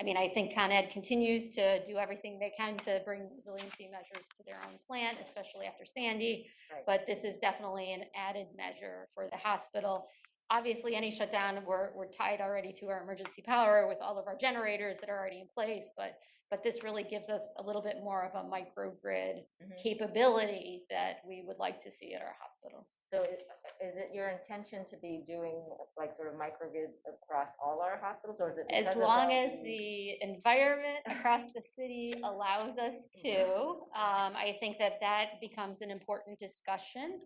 I mean, I think Con Ed continues to do everything they can to bring resiliency measures to their own plant, especially after Sandy. Right. But this is definitely an added measure for the hospital. Obviously, any shutdown, we're tied already to our emergency power with all of our generators that are already in place, but this really gives us a little bit more of a microgrid capability that we would like to see at our hospitals. So is it your intention to be doing like sort of microgrids across all our hospitals, or is it? As because of long all as the environment across the city allows us to, I think that becomes an important discussion,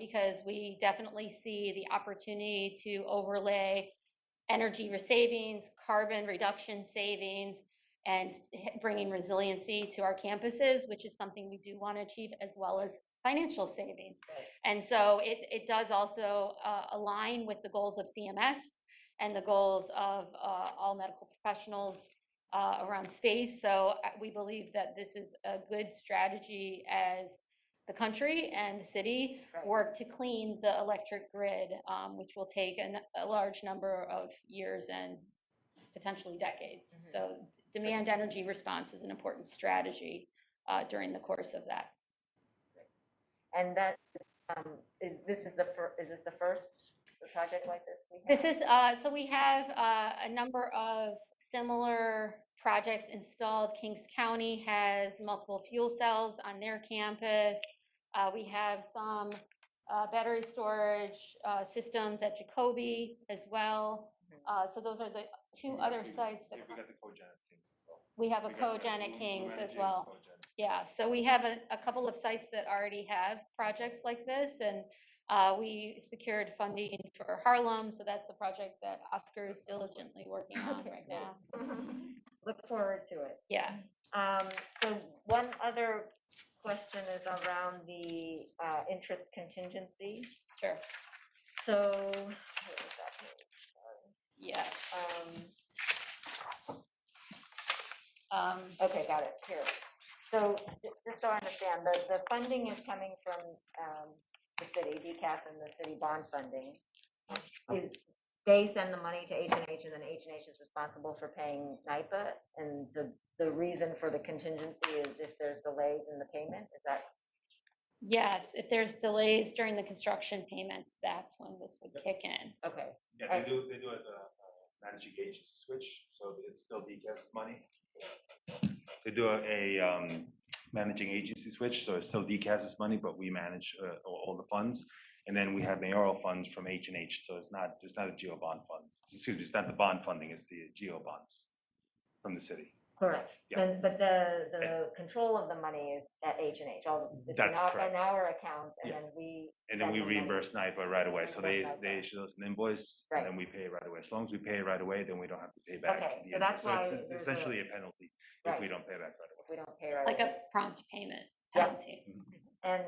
because we definitely see the opportunity to overlay energy savings, carbon reduction savings, and bringing resiliency to our campuses, which is something we do want to achieve, as well as financial savings. Right. And so it does also align with the goals of CMS and the goals of all medical professionals around space. So we believe that this is a good strategy as the country and the city Right. work to clean the electric grid, which will take a large number of years and potentially decades. So demand energy response is an important strategy during the course of that. And that, is this the first project like this? This is, so we have a number of similar projects installed. Kings County has multiple fuel cells on their campus. We have some battery storage systems at Jacoby as well. So those are the two other sites that. We got the cogen at Kings as well. We have a We got the cogen at Blue Kings as Energy well. cogen. Yeah, so we have a couple of sites that already have projects like this, and we secured funding for Harlem, so that's the project that Oscar is diligently working on right now. Look forward to it. Yeah. So one other question is around the interest contingency. Sure. So, where is that page? Sorry. Yes. Okay, got it, here. So, just so I understand, the funding is coming from the city, DCAF and the city bond funding. They send the money to H&H, and then H&H is responsible for paying NYPA, and the reason for the contingency is if there's delays in the payment, is that? Yes, if there's delays during the construction payments, that's when this would kick in. Okay, Yeah, they do it managing agency switch, so it's still DCAS's money. They do managing agency switch, so it's still DCAS's money, but we manage all the funds. And then we have mayoral funds from H&H, so there's not a GEO bond funds. Excuse me, it's not the bond funding, it's the GEO bonds from the city. Correct. Yeah. And, but the control of the money is at H&H, all it's in That's correct. our accounts, and Yeah. then we. And then send we the money. reimburse NIPA right away, so they Reimburse NYPA. issue us an invoice, Right. and then we pay it right away. As long as we pay it right away, then we don't have to pay back Okay, the so that's interest. So why it's there's essentially a penalty if Right. we don't pay back right away. If we don't pay It's right like away. a prompt payment Yeah. penalty. And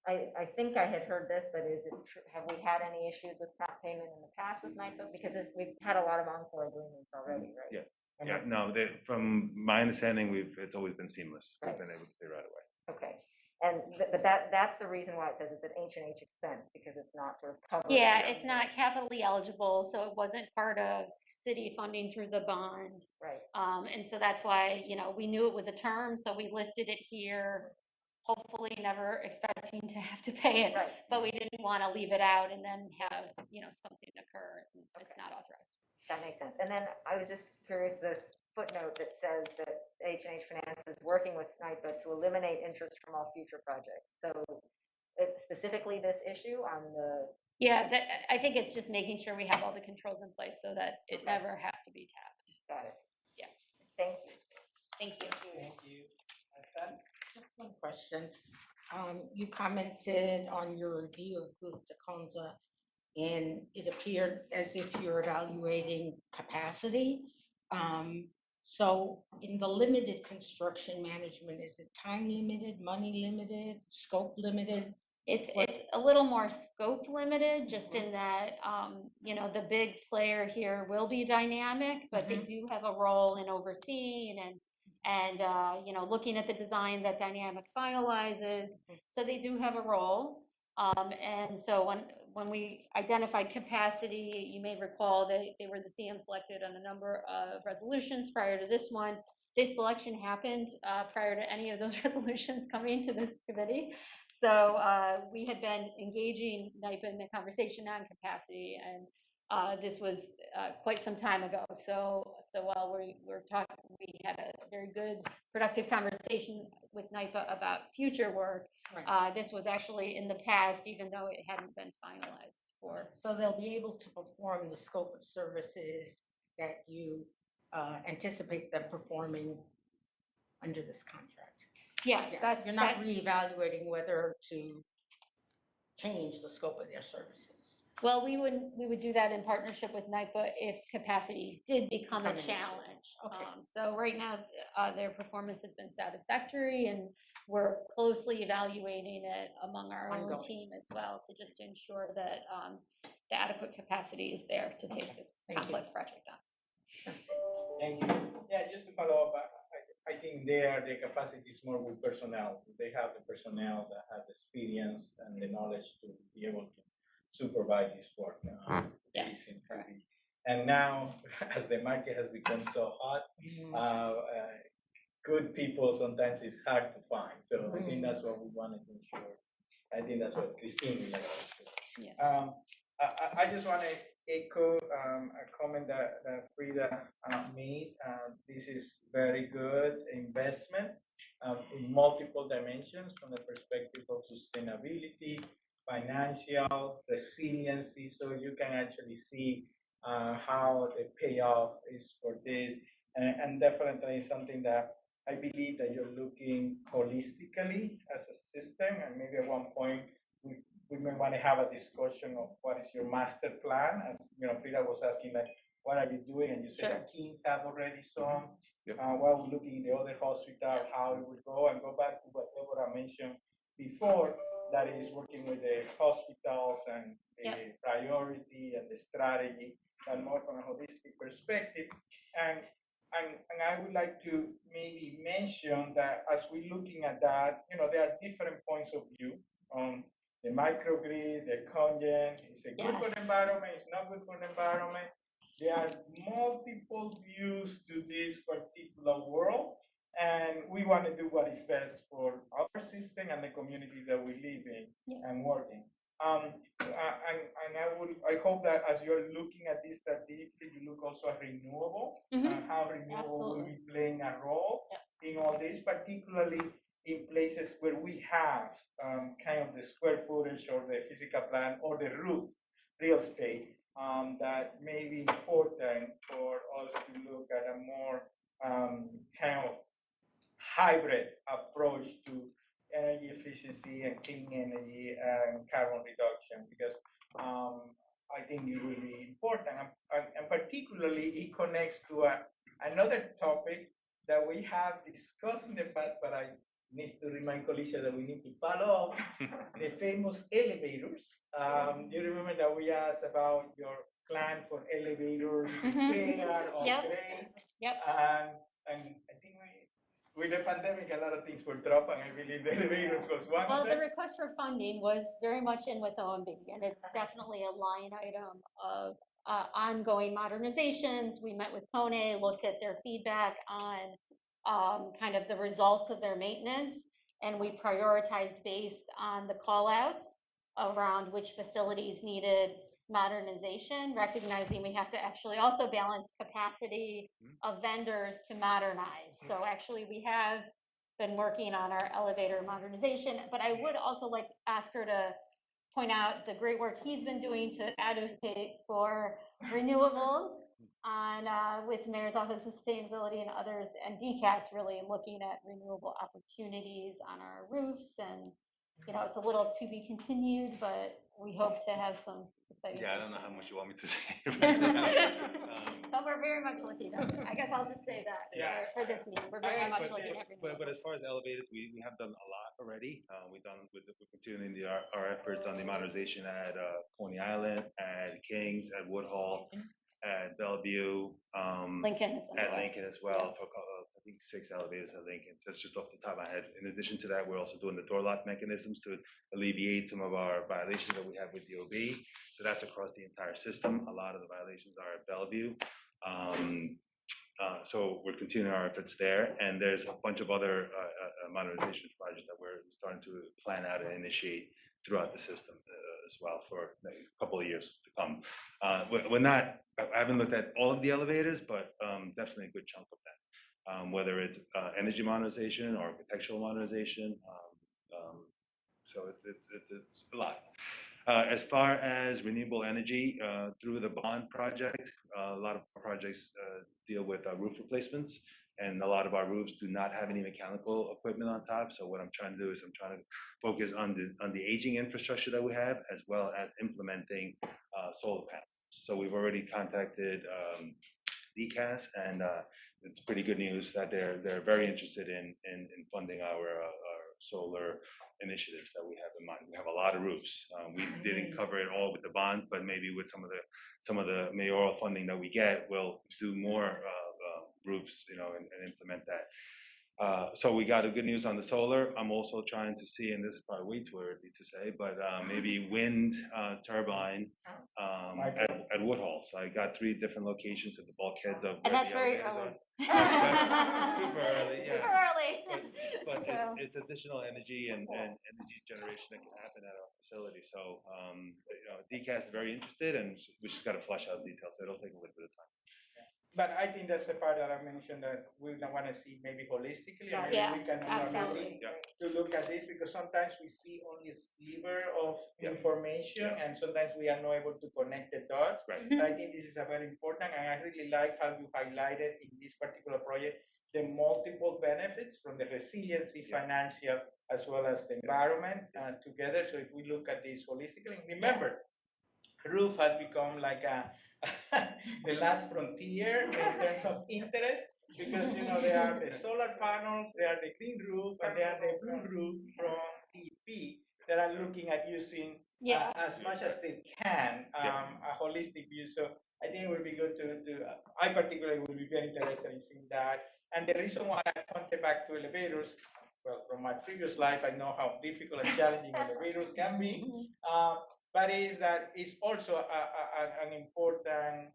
I think I had heard this, but is it true, have we had any issues with prompt payment in the past with NIPA? Because we've had a lot of encore agreements already, right? Yeah. And Yeah, it- no, from my understanding, it's always been seamless. We've Right. been able to pay right away. Okay, and, but that's the reason why it says it's an H&H expense, because it's not sort of covered. Yeah, under- it's not capitally eligible, so it wasn't part of city funding through the bond. Right, And so that's why, we knew it was a term, so we listed it here, hopefully never expecting to have to pay it. right. But we didn't want to leave it out and then have, something occur and it's Okay. not authorized. That makes sense. And then I was just curious, this footnote that says that H&H Finance is working with NIPA to eliminate interest from all future projects. So it's specifically this issue on the, Yeah, I think it's just making sure we have all the controls in place so that it Okay. never has to be tapped. got it. Yeah. Thank you. Thank you. Thank you. Nathan? Just one question. You commented on your review of Booth Tecumseh, and it appeared as if you're evaluating capacity. So in the limited construction management, is it time limited, money limited, scope limited? It's What- a little more scope limited, just in that, the big player here will be Dynamic, but they do have a role in overseeing and looking at the design that Dynamic finalizes. So they do have a role. And so when we identified capacity, you may recall that they were the CM selected on a number of resolutions prior to this one. This selection happened prior to any of those resolutions coming to this committee. So we had been engaging NIPA in the conversation on capacity, and this was quite some time ago. So while we're talking, we had a very good, productive conversation with NIPA about future work. Right. This was actually in the past, even though it hadn't been finalized for. So they'll be able to perform the scope of services that you anticipate them performing under this contract. Yes, Yeah, that's You're not reevaluating whether to change the scope of their services. Well, we would do that in partnership with NIPA if capacity did become a Become an issue. challenge. Okay. So right now, their performance has been satisfactory, and we're closely evaluating it among our own Ongoing. team as well to just ensure that the adequate capacity is there to take Okay, this thank you. complex project on. Thank you. Yeah, just to follow up, I think there, the capacity is more with personnel. They have the personnel that have the experience and the knowledge to be able to supervise this work. Yes, It's in correct. place. And now, as the market has become so hot, good people sometimes is hard to find. So I think that's what we wanted to ensure. I think that's what Christine would like to do. Yeah. I just want to echo a comment that Frida made. This is very good investment in multiple dimensions from the perspective of sustainability, financial, resiliency, so you can actually see how the payoff is for this. And definitely something that I believe that you're looking holistically as a system, and maybe at one point we may want to have a discussion of what is your master plan, as Frida was asking, like, what are you doing? And you said that Kings have already some. Yep. While we're looking in the other hospital, how it will go, and go back to what Deborah mentioned before, that is working with the hospitals and the priority and the strategy, and more from a holistic perspective. And I would like to maybe mention that as we're looking at that, there are different points of view on the microgrid, the congen. Is it good for the Yes. environment? It's not good for the environment. There are multiple views to this particular world, and we want to do what is best for our system and the community that we live in and work in. I hope that as you're looking at this strategically, you look also at renewable Mhm. and how renewable will Absolutely. be playing a role Yep. in all this, particularly in places where we have kind of the square footage or the physical plant or the roof real estate that may be important for us to look at a more kind of hybrid approach to energy efficiency and clean energy and carbon reduction because I think it will be important. And particularly, it connects to another topic that we have discussed in the past, but I need to remind Colisha that we need to follow up the famous elevators. You remember that we asked about your plan for elevators, Mhm. repair, Yep. upgrade. Yep. And I think with the pandemic, a lot of things were dropped, and I believe the elevators was one Well, of the them. request for funding was very much in with OMB, and it's definitely a line item of ongoing modernizations. We met with Kone, looked at their feedback on kind of the results of their maintenance, and we prioritized based on the call-outs around which facilities needed modernization, recognizing we have to actually also balance capacity of vendors to modernize. So actually, we have been working on our elevator modernization, but I would also like to ask her to point out the great work he's been doing to advocate for renewables on, with Mayor's Office of Sustainability and others, and DCAS really looking at renewable opportunities on our roofs. And, you know, it's a little to be continued, but we hope to have some exciting. Yeah, I don't things know how soon. much you want me to say right now. But we're very much looking at it. I guess I'll just say that Yeah. for this meeting. We're very much looking at But renewables. as far as elevators, we have done a lot already. We're continuing our efforts on the modernization at Coney Island, at Kings, at Woodhall, at Bellevue, Lincoln is at underway. Lincoln as well, for I think 6 elevators at Lincoln. That's just off the top of my head. In addition to that, we're also doing the door lock mechanisms to alleviate some of our violations that we have with DOB. So that's across the entire system. A lot of the violations are at Bellevue. So we're continuing our efforts there, and there's a bunch of other modernization projects that we're starting to plan out and initiate throughout the system as well for a couple of years to come. We're not, I haven't looked at all of the elevators, but definitely a good chunk of that, whether it's energy modernization or architectural modernization. So it's a lot. As far as renewable energy, through the bond project, a lot of our projects deal with roof replacements, and a lot of our roofs do not have any mechanical equipment on top. So what I'm trying to do is I'm trying to focus on the aging infrastructure that we have, as well as implementing solar panels. So we've already contacted DCAS, and it's pretty good news that they're very interested in funding our solar initiatives that we have in mind. We have a lot of roofs. We didn't cover it all with the bonds, but maybe with some of the mayoral funding that we get, we'll do more roofs, you know, and implement that. So we got a good news on the solar. I'm also trying to see, and this is probably way too early to say, but maybe wind turbine at Woodhall. So I got 3 different locations at the bulkheads of. And where that's the very elevators early. That's super early, yeah. Super early. But So- it's additional energy and energy generation that can happen at our facility. So, you know, DCAS is very interested, and we just got to flush out details. So it'll take a little bit of time. But I think that's the part that I mentioned that we want to see maybe holistically, and Yeah, maybe we can do a absolutely. meeting Yeah. to look at this, because sometimes we see only a sliver of Yeah. information, and sometimes we are not able to connect the dots. Right. Mhm. I think this is a very important, and I really like how you highlighted in this particular project the multiple benefits from the resiliency, Yeah. financial, as well as the environment together. So if we look at this holistically, remember, roof has become like the last frontier in terms of interest, because you know there are the solar panels, there are the green roof, and there are the blue roof from EP that are looking at using Yeah. as much as they can a holistic view. So I think it would be good to I particularly would be very interested in seeing that. And the reason why I pointed back to elevators, well, from my previous life, I know how difficult and challenging elevators can be. but is that it's also an important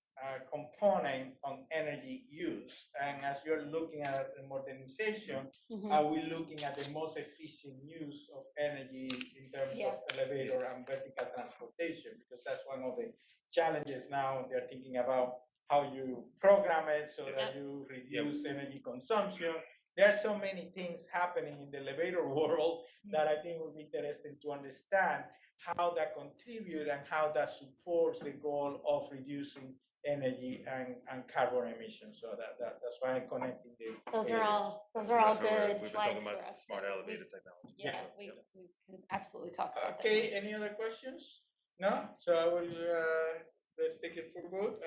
component on energy use. And as you're looking at the modernization, Mhm. are we looking at the most efficient use of energy in terms Yeah. of elevator and vertical transportation? Because that's one of the challenges now. They're thinking about how you program it so that you reduce energy consumption. There are so many things happening in the elevator world that I think would be interesting to understand how that contributes and how that supports the goal of reducing energy and carbon emissions. So that's why I'm connecting the. Those are areas. all That's good where we've been talking flags for about us. smart so we- elevator technology. Yeah, we can absolutely talk about that. Okay, any other questions? No? So I will, let's take it for good.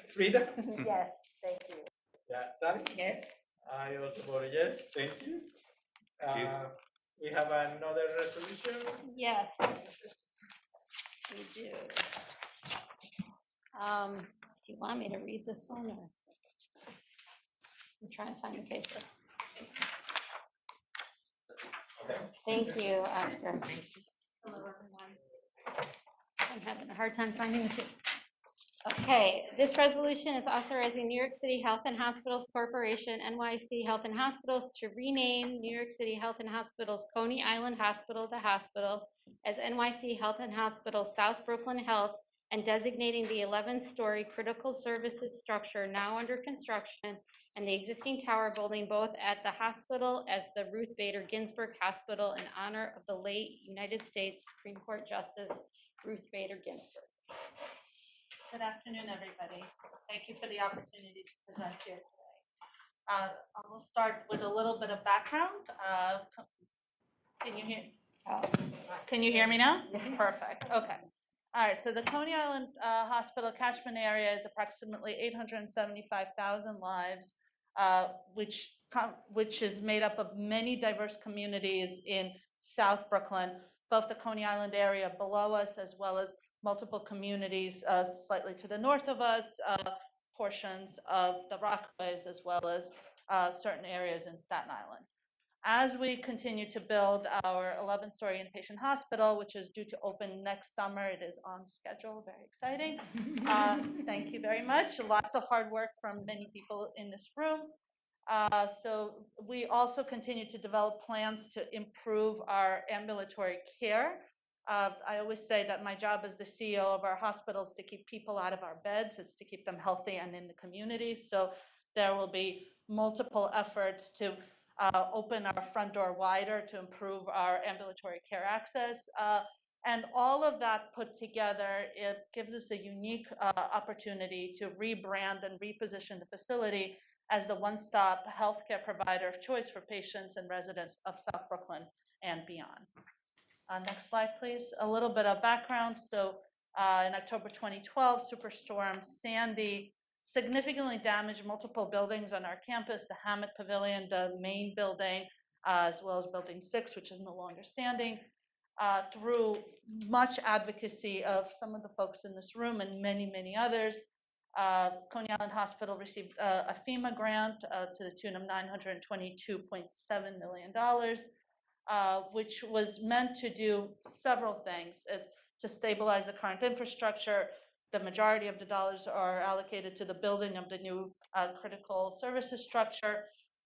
Frida? Yes, thank you. Yeah, Sally? Yes. I also vote yes, thank you. Thank you. We have another resolution. Yes, we do. Do you want me to read this one or? I'm trying to find the paper. Thank you, Oscar. Hello, everyone. I'm having a hard time finding the paper. Okay, this resolution is authorizing New York City Health and Hospitals Corporation, NYC Health and Hospitals, to rename New York City Health and Hospitals Coney Island Hospital, the hospital, as NYC Health and Hospitals South Brooklyn Health, and designating the 11-story critical services structure now under construction and the existing tower building both at the hospital as the Ruth Bader Ginsburg Hospital in honor of the late United States Supreme Court Justice Ruth Bader Ginsburg. Good afternoon, everybody. Thank you for the opportunity to present here today. I will start with a little bit of background. Can you hear? Can you hear me now? Perfect. Okay. All right. So the Coney Island Hospital catchment area is approximately 875,000 lives, which is made up of many diverse communities in South Brooklyn, both the Coney Island area below us, as well as multiple communities slightly to the north of us, portions of the Rockaways, as well as certain areas in Staten Island. As we continue to build our 11-story inpatient hospital, which is due to open next summer, it is on schedule, very exciting. Thank you very much. Lots of hard work from many people in this room. So we also continue to develop plans to improve our ambulatory care. I always say that my job as the CEO of our hospitals is to keep people out of our beds. It's to keep them healthy and in the community. So there will be multiple efforts to open our front door wider to improve our ambulatory care access. And all of that put together, it gives us a unique opportunity to rebrand and reposition the facility as the one-stop healthcare provider of choice for patients and residents of South Brooklyn and beyond. Next slide, please. A little bit of background. So in October 2012, Superstorm Sandy significantly damaged multiple buildings on our campus, the Hammett Pavilion, the main building, as well as Building 6, which is no longer standing. Through much advocacy of some of the folks in this room and many, many others, Coney Island Hospital received a FEMA grant to the tune of $922.7 million. Which was meant to do several things. To stabilize the current infrastructure. The majority of the dollars are allocated to the building of the new critical services structure,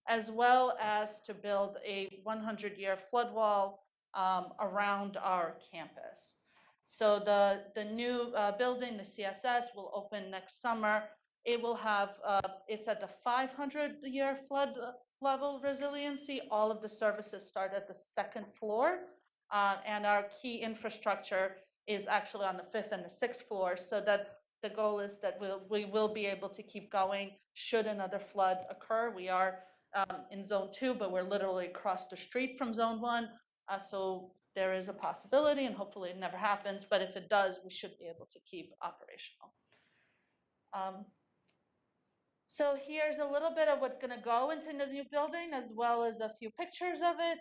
as well as to build a 100-year flood wall around our campus. So the new building, the CSS, will open next summer. It will have, it's at the 500-year flood level resiliency. All of the services start at the second floor, and our key infrastructure is actually on the 5th and the 6th floor, so that the goal is that we will be able to keep going should another flood occur. We are in zone 2, but we're literally across the street from zone 1, so there is a possibility, and hopefully it never happens, but if it does, we should be able to keep operational. So here's a little bit of what's going to go into the new building, as well as a few pictures of it.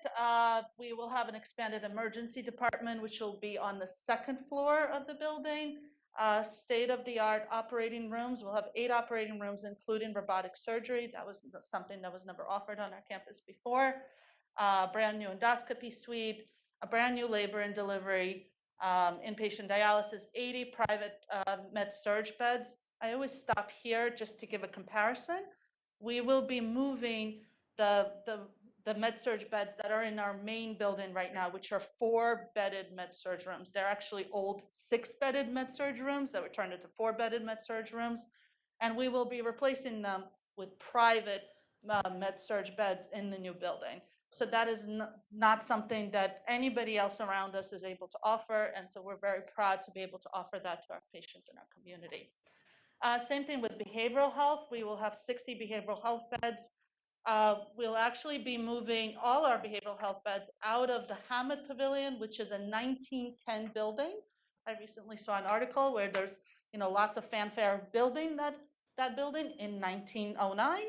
We will have an expanded emergency department, which will be on the second floor of the building. State-of-the-art operating rooms. We'll have 8 operating rooms, including robotic surgery. That was something that was never offered on our campus before. Brand new endoscopy suite, a brand new labor and delivery, inpatient dialysis, 80 private med-surg beds. I always stop here just to give a comparison. We will be moving the med-surg beds that are in our main building right now, which are 4-bedded med-surg rooms. They're actually old 6-bedded med-surg rooms that were turned into 4-bedded med-surg rooms. And we will be replacing them with private med-surg beds in the new building. So that is not something that anybody else around us is able to offer. And so we're very proud to be able to offer that to our patients in our community. Same thing with behavioral health. We will have 60 behavioral health beds. We'll actually be moving all our behavioral health beds out of the Hammett Pavilion, which is a 1910 building. I recently saw an article where there's lots of fanfare building that building in 1909.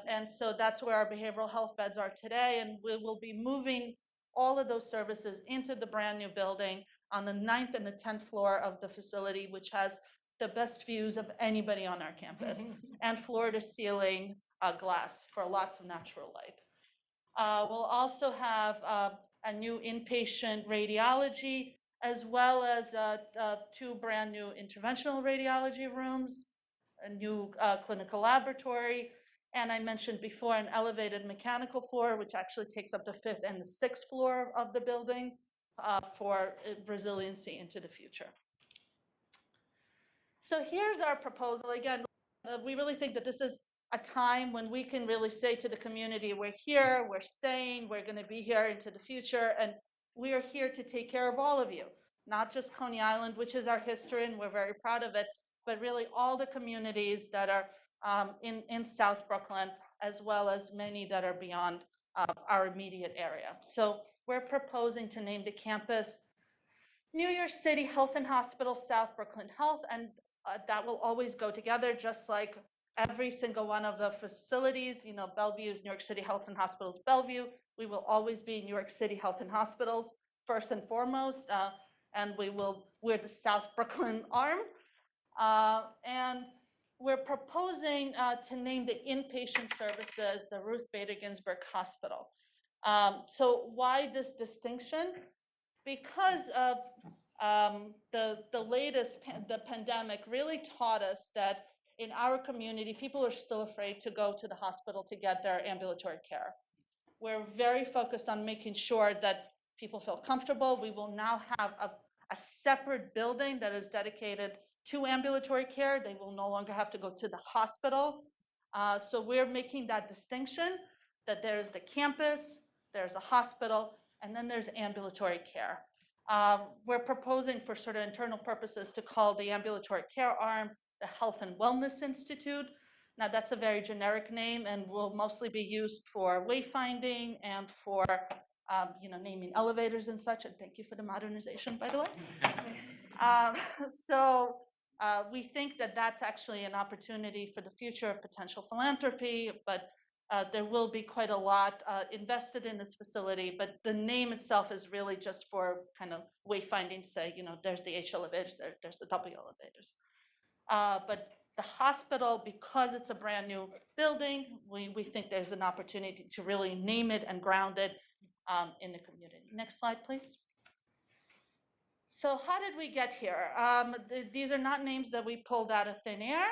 And so that's where our behavioral health beds are today. And we will be moving all of those services into the brand new building on the 9th and the 10th floor of the facility, which has the best views of anybody on our campus, and floor to ceiling glass for lots of natural light. We'll also have a new inpatient radiology, as well as 2 brand new interventional radiology rooms, a new clinical laboratory, and I mentioned before an elevated mechanical floor, which actually takes up the 5th and the 6th floor of the building for resiliency into the future. So here's our proposal. Again, we really think that this is a time when we can really say to the community, we're here, we're staying, we're going to be here into the future, and we are here to take care of all of you, not just Coney Island, which is our history, and we're very proud of it, but really all the communities that are in South Brooklyn, as well as many that are beyond our immediate area. So we're proposing to name the campus New York City Health and Hospital South Brooklyn Health, and that will always go together, just like every single one of the facilities. Bellevue is New York City Health and Hospitals Bellevue. We will always be New York City Health and Hospitals first and foremost, and we're the South Brooklyn arm. And we're proposing to name the inpatient services the Ruth Bader Ginsburg Hospital. So why this distinction? Because of the latest the pandemic really taught us that in our community, people are still afraid to go to the hospital to get their ambulatory care. We're very focused on making sure that people feel comfortable. We will now have a separate building that is dedicated to ambulatory care. They will no longer have to go to the hospital. So we're making that distinction that there's the campus, there's a hospital, and then there's ambulatory care. We're proposing for sort of internal purposes to call the ambulatory care arm the Health and Wellness Institute. Now that's a very generic name and will mostly be used for wayfinding and for naming elevators and such. And thank you for the modernization, by the way. So we think that that's actually an opportunity for the future of potential philanthropy, but there will be quite a lot invested in this facility, but the name itself is really just for kind of wayfinding, say, there's the H elevators, there's the W elevators. But the hospital, because it's a brand new building, we think there's an opportunity to really name it and ground it in the community. Next slide, please. So how did we get here? These are not names that we pulled out of thin air.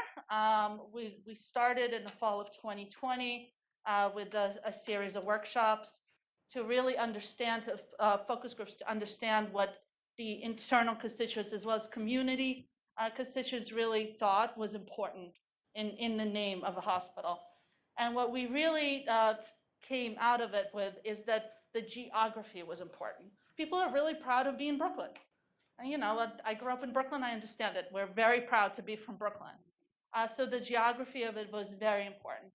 We started in the fall of 2020 with a series of workshops to really understand, focus groups to understand what the internal constituents as well as community constituents really thought was important in the name of a hospital. And what we really came out of it with is that the geography was important. People are really proud of being Brooklyn. And I grew up in Brooklyn, I understand it. We're very proud to be from Brooklyn. So the geography of it was very important.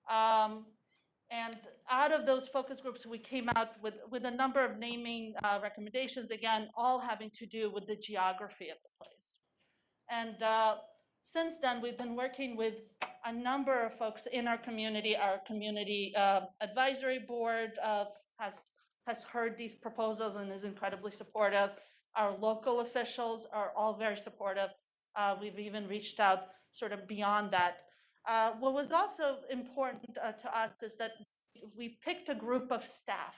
And out of those focus groups, we came out with a number of naming recommendations, again, all having to do with the geography of the place. And since then, we've been working with a number of folks in our community. Our community advisory board has heard these proposals and is incredibly supportive. Our local officials are all very supportive. We've even reached out sort of beyond that. What was also important to us is that we picked a group of staff,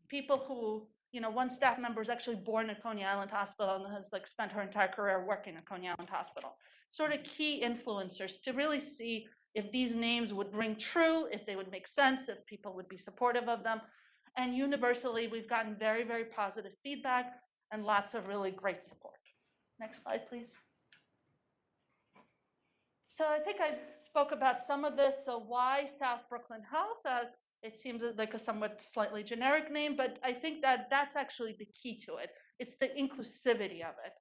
people who one staff member is actually born at Coney Island Hospital and has like spent her entire career working at Coney Island Hospital. Sort of key influencers to really see if these names would ring true, if they would make sense, if people would be supportive of them. And universally, we've gotten very, very positive feedback and lots of really great support. Next slide, please. So I think I spoke about some of this. So why South Brooklyn Health? It seems like a somewhat slightly generic name, but I think that that's actually the key to it. It's the inclusivity of it.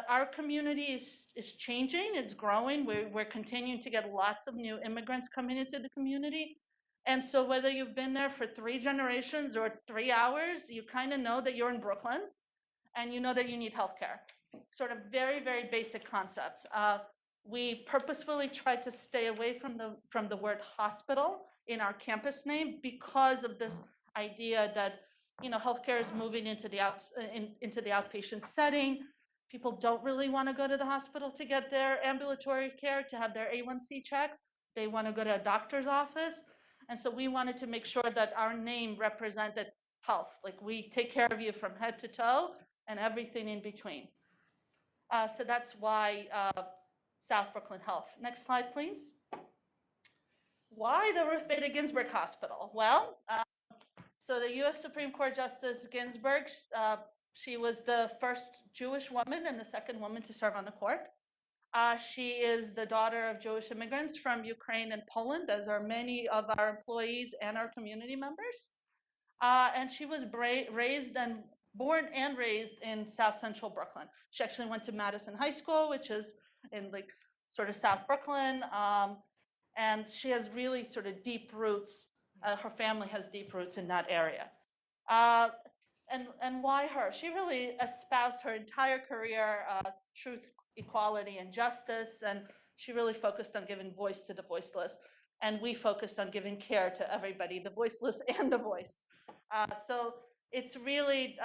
Our community is changing, it's growing. We're continuing to get lots of new immigrants coming into the community. And so whether you've been there for 3 generations or 3 hours, you kind of know that you're in Brooklyn and you know that you need healthcare. Sort of very, very basic concepts. We purposefully tried to stay away from the word hospital in our campus name because of this idea that healthcare is moving into the outpatient setting. People don't really want to go to the hospital to get their ambulatory care, to have their A1C checked. They want to go to a doctor's office. And so we wanted to make sure that our name represented health. Like we take care of you from head to toe and everything in between. So that's why South Brooklyn Health. Next slide, please. Why the Ruth Bader Ginsburg Hospital? Well, so the U.S. Supreme Court Justice Ginsburg, she was the first Jewish woman and the second woman to serve on the court. She is the daughter of Jewish immigrants from Ukraine and Poland, as are many of our employees and our community members. And she was born and raised in South Central Brooklyn. She actually went to Madison High School, which is in like sort of South Brooklyn. And she has really sort of deep roots. Her family has deep roots in that area. And why her? She really espoused her entire career, truth, equality, and justice. And she really focused on giving voice to the voiceless. And we focused on giving care to everybody, the voiceless and the voiced. So it's really,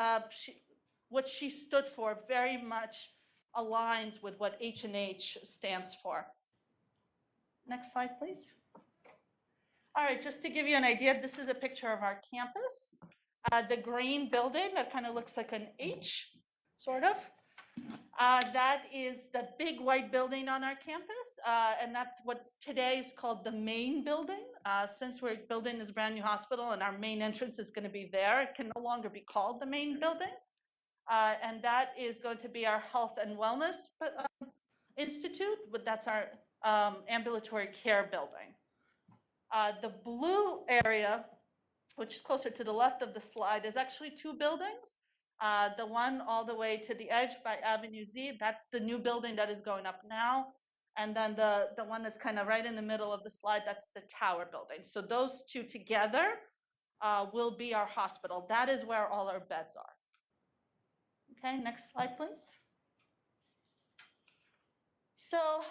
what she stood for very much aligns with what H&H stands for. Next slide, please. All right, just to give you an idea, this is a picture of our campus. The green building that kind of looks like an H, sort of. That is the big white building on our campus, and that's what today is called the main building. Since we're building this brand new hospital and our main entrance is going to be there, it can no longer be called the main building. And that is going to be our health and wellness institute, but that's our ambulatory care building. The blue area, which is closer to the left of the slide, is actually 2 buildings. The one all the way to the edge by Avenue Z, that's the new building that is going up now. And then the one that's kind of right in the middle of the slide, that's the tower building. So those 2 together will be our hospital. That is where all our beds are. Okay, next slide, please. So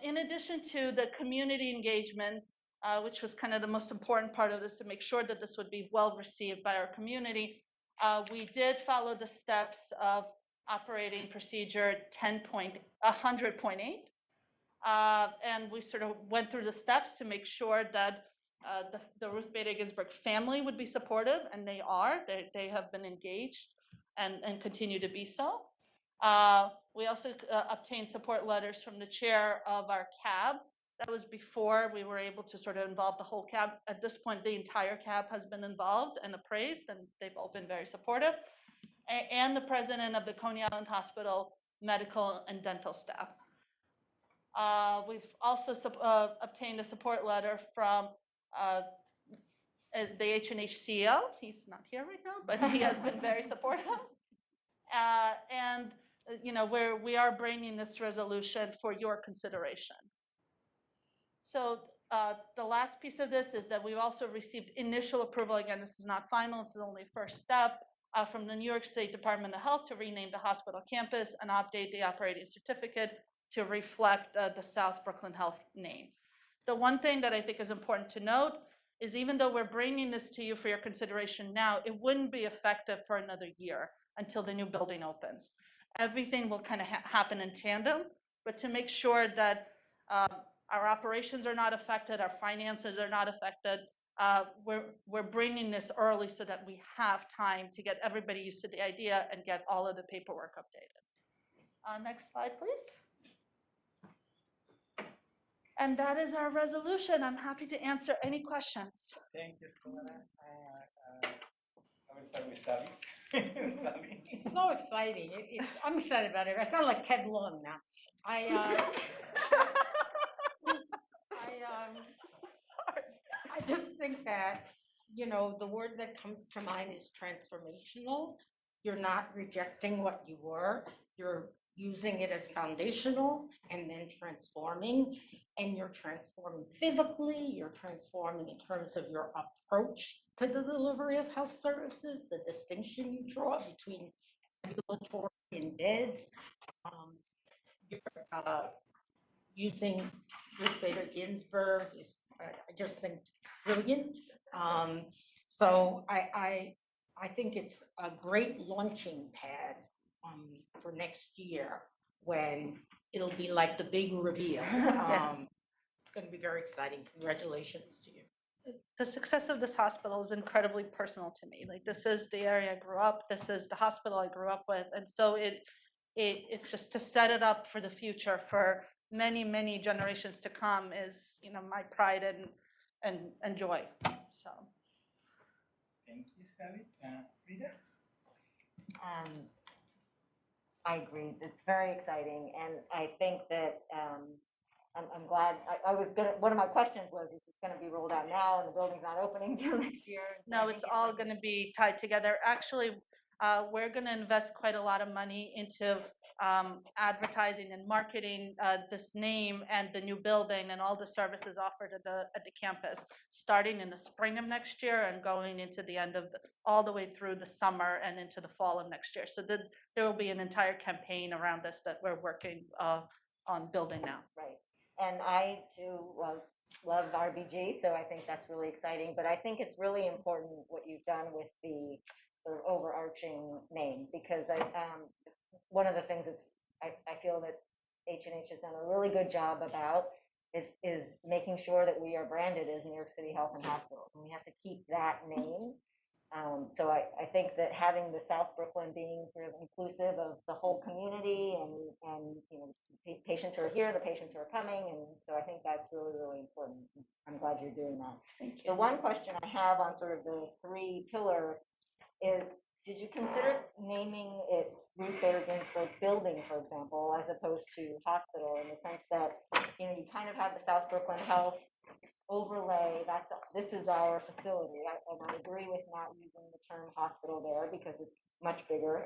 in addition to the community engagement, which was kind of the most important part of this to make sure that this would be well received by our community, we did follow the steps of operating procedure 100.8. And we sort of went through the steps to make sure that the Ruth Bader Ginsburg family would be supportive, and they are. They have been engaged and continue to be so. We also obtained support letters from the chair of our CAB. That was before we were able to sort of involve the whole CAB. At this point, the entire CAB has been involved and appraised, and they've all been very supportive. And the president of the Coney Island Hospital medical and dental staff. We've also obtained a support letter from the H&H CEO. He's not here right now, but he has been very supportive. And we are bringing this resolution for your consideration. So the last piece of this is that we've also received initial approval. Again, this is not final, this is only a first step from the New York State Department of Health to rename the hospital campus and update the operating certificate to reflect the South Brooklyn Health name. The one thing that I think is important to note is even though we're bringing this to you for your consideration now, it wouldn't be effective for another year until the new building opens. Everything will kind of happen in tandem, but to make sure that our operations are not affected, our finances are not affected, we're bringing this early so that we have time to get everybody used to the idea and get all of the paperwork updated. Next slide, please. And that is our resolution. I'm happy to answer any questions. Thank you, Stella. I will start with Sally. Sally. It's so exciting. I'm excited about it. I sound like Ted Long now. I just think that, the word that comes to mind is transformational. You're not rejecting what you were. You're using it as foundational and then transforming. And you're transforming physically, you're transforming in terms of your approach to the delivery of health services, the distinction you draw between ambulatory and beds. You're using Ruth Bader Ginsburg is, I just think, brilliant. So I think it's a great launching pad for next year when it'll be like the big reveal. It's going to be very exciting. Congratulations to you. The success of this hospital is incredibly personal to me. Like, this is the area I grew up, this is the hospital I grew up with. And so it's just to set it up for the future for many, many generations to come is, my pride and joy, so. Thank you, Sally. Frida? I agree. It's very exciting, and I think that I'm glad. I was gonna. One of my questions was, is this going to be rolled out now, and the building's not opening until next year? And so I No, think it's all going to be tied together. Actually, we're going to invest quite a lot of money into advertising and marketing this name and the new building and all the services offered at the campus, starting in the spring of next year and going into the end of all the way through the summer and into the fall of next year. So there will be an entire campaign around this that we're working on building now. Right. And I too love RBG, so I think that's really exciting. But I think it's really important what you've done with the sort of overarching name, because one of the things I feel that H&H has done a really good job about is making sure that we are branded as New York City Health and Hospitals, and we have to keep that name. So I think that having the South Brooklyn being sort of inclusive of the whole community and patients who are here, the patients who are coming, and so I think that's really, really important. I'm glad you're doing that. Thank The one question I have on sort of the 3-pillar is, did you consider naming it Ruth Bader Ginsburg Building, for example, as opposed to hospital, in the sense that, you kind of have the South Brooklyn Health overlay, this is our facility. And I agree with not using the term hospital there because it's much bigger,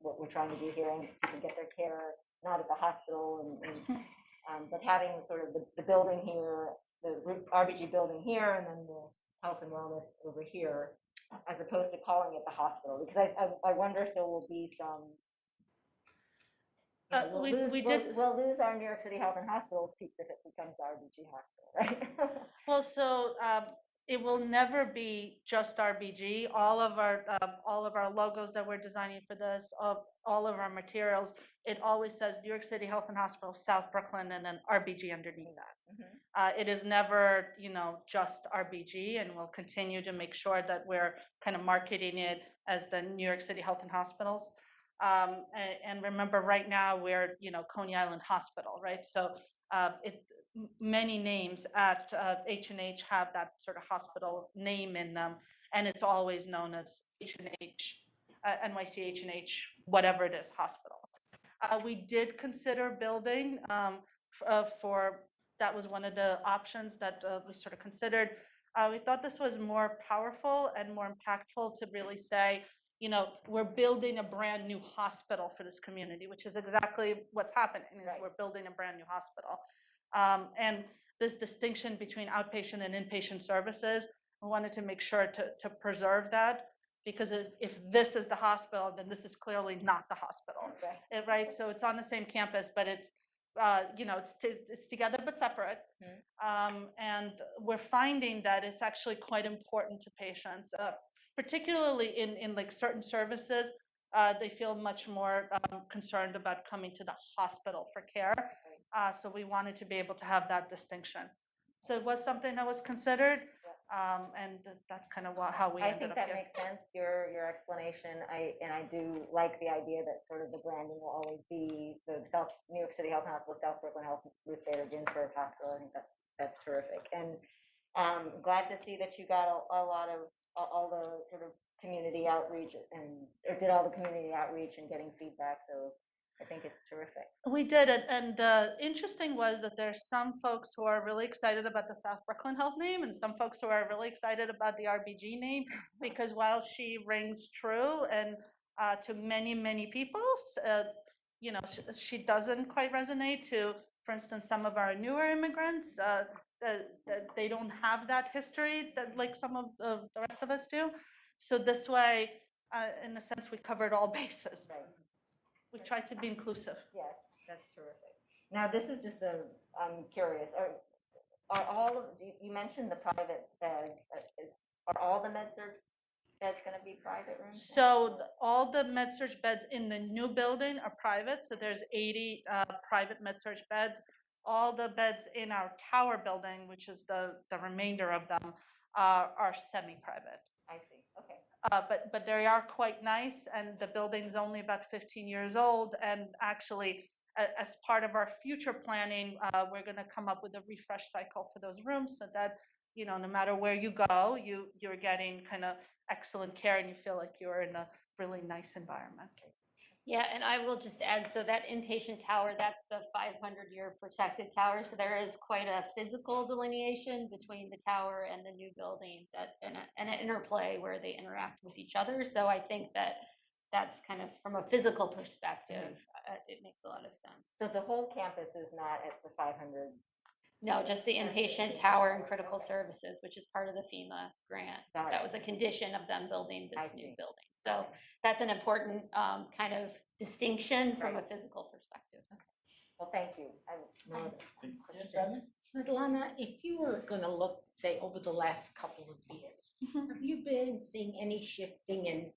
what we're trying to do here, and people get their care not at the hospital, but having sort of the building here, the RBG building here, and then the health and wellness over here, as opposed to calling it the hospital, because I wonder if there will be some. We'll lose our New York City Health and Hospitals piece if it becomes RBG Hospital, right? Well, so it will never be just RBG. All of our logos that we're designing for this, all of our materials, it always says New York City Health and Hospital, South Brooklyn, and then RBG underneath that. Mm-hmm. It is never, just RBG, and we'll continue to make sure that we're kind of marketing it as the New York City Health and Hospitals. And remember, right now we're, Coney Island Hospital, right? So many names at H&H have that sort of hospital name in them, and it's always known as H&H, NYC H&H, whatever it is, hospital. We did consider building that was one of the options that we sort of considered. We thought this was more powerful and more impactful to really say, we're building a brand new hospital for this community, which is exactly what's happening, is right. We're building a brand new hospital. And this distinction between outpatient and inpatient services, we wanted to make sure to preserve that, because if this is the hospital, then this is clearly not the hospital, right? So it's on the same campus, but it's, it's together but separate. Mm-hmm. And we're finding that it's actually quite important to patients, particularly in like certain services. They feel much more concerned about coming to the hospital for care. So we wanted to be able to have that distinction. So it was something that was considered. And that's kind of how we I ended think up that here. makes sense, your explanation. I do like the idea that sort of the branding will always be the New York City Health and Hospital, South Brooklyn Health, Ruth Bader Ginsburg Hospital. I think that's terrific. And glad to see that you got a lot of, all the sort of community outreach and, or did all the community outreach and getting feedback, so I think it's terrific. We did it, and interesting was that there's some folks who are really excited about the South Brooklyn Health name, and some folks who are really excited about the RBG name, because while she rings true and to many people, you know, she doesn't quite resonate to, for instance, some of our newer immigrants. That they don't have that history that like some of the rest of us do. So this way, in a sense, we covered all bases. Right. We tried to be inclusive. Yes, that's terrific. Now, this is just I'm curious, are all of, you mentioned the private beds, are all the med-surg beds gonna be private rooms? So all the med-surg beds in the new building are private, so there's 80 private med-surg beds. All the beds in our tower building, which is the remainder of them, are semi-private. I see, okay. But they are quite nice, and the building's only about 15 years old, and actually, as part of our future planning, we're gonna come up with a refresh cycle for those rooms, so that, you know, no matter where you go, you're getting kind of excellent care, and you feel like you're in a really nice environment. Yeah, and I will just add, so that inpatient tower, that's the 500-year protected tower. So there is quite a physical delineation between the tower and the new building, that and an interplay where they interact with each other. So I think that's kind of, from a physical perspective, it makes a lot of sense. So the whole campus is not at the 500? No, just the inpatient tower and critical services, which is part of the FEMA grant. Got That it. was a condition of them building this new see. building. So Okay. that's an important kind of distinction from a Right. physical perspective. Well, thank you. No other Yes, questions. Anna? Svetlana, if you were gonna look, say, over the last couple of years, have you been seeing any shifting in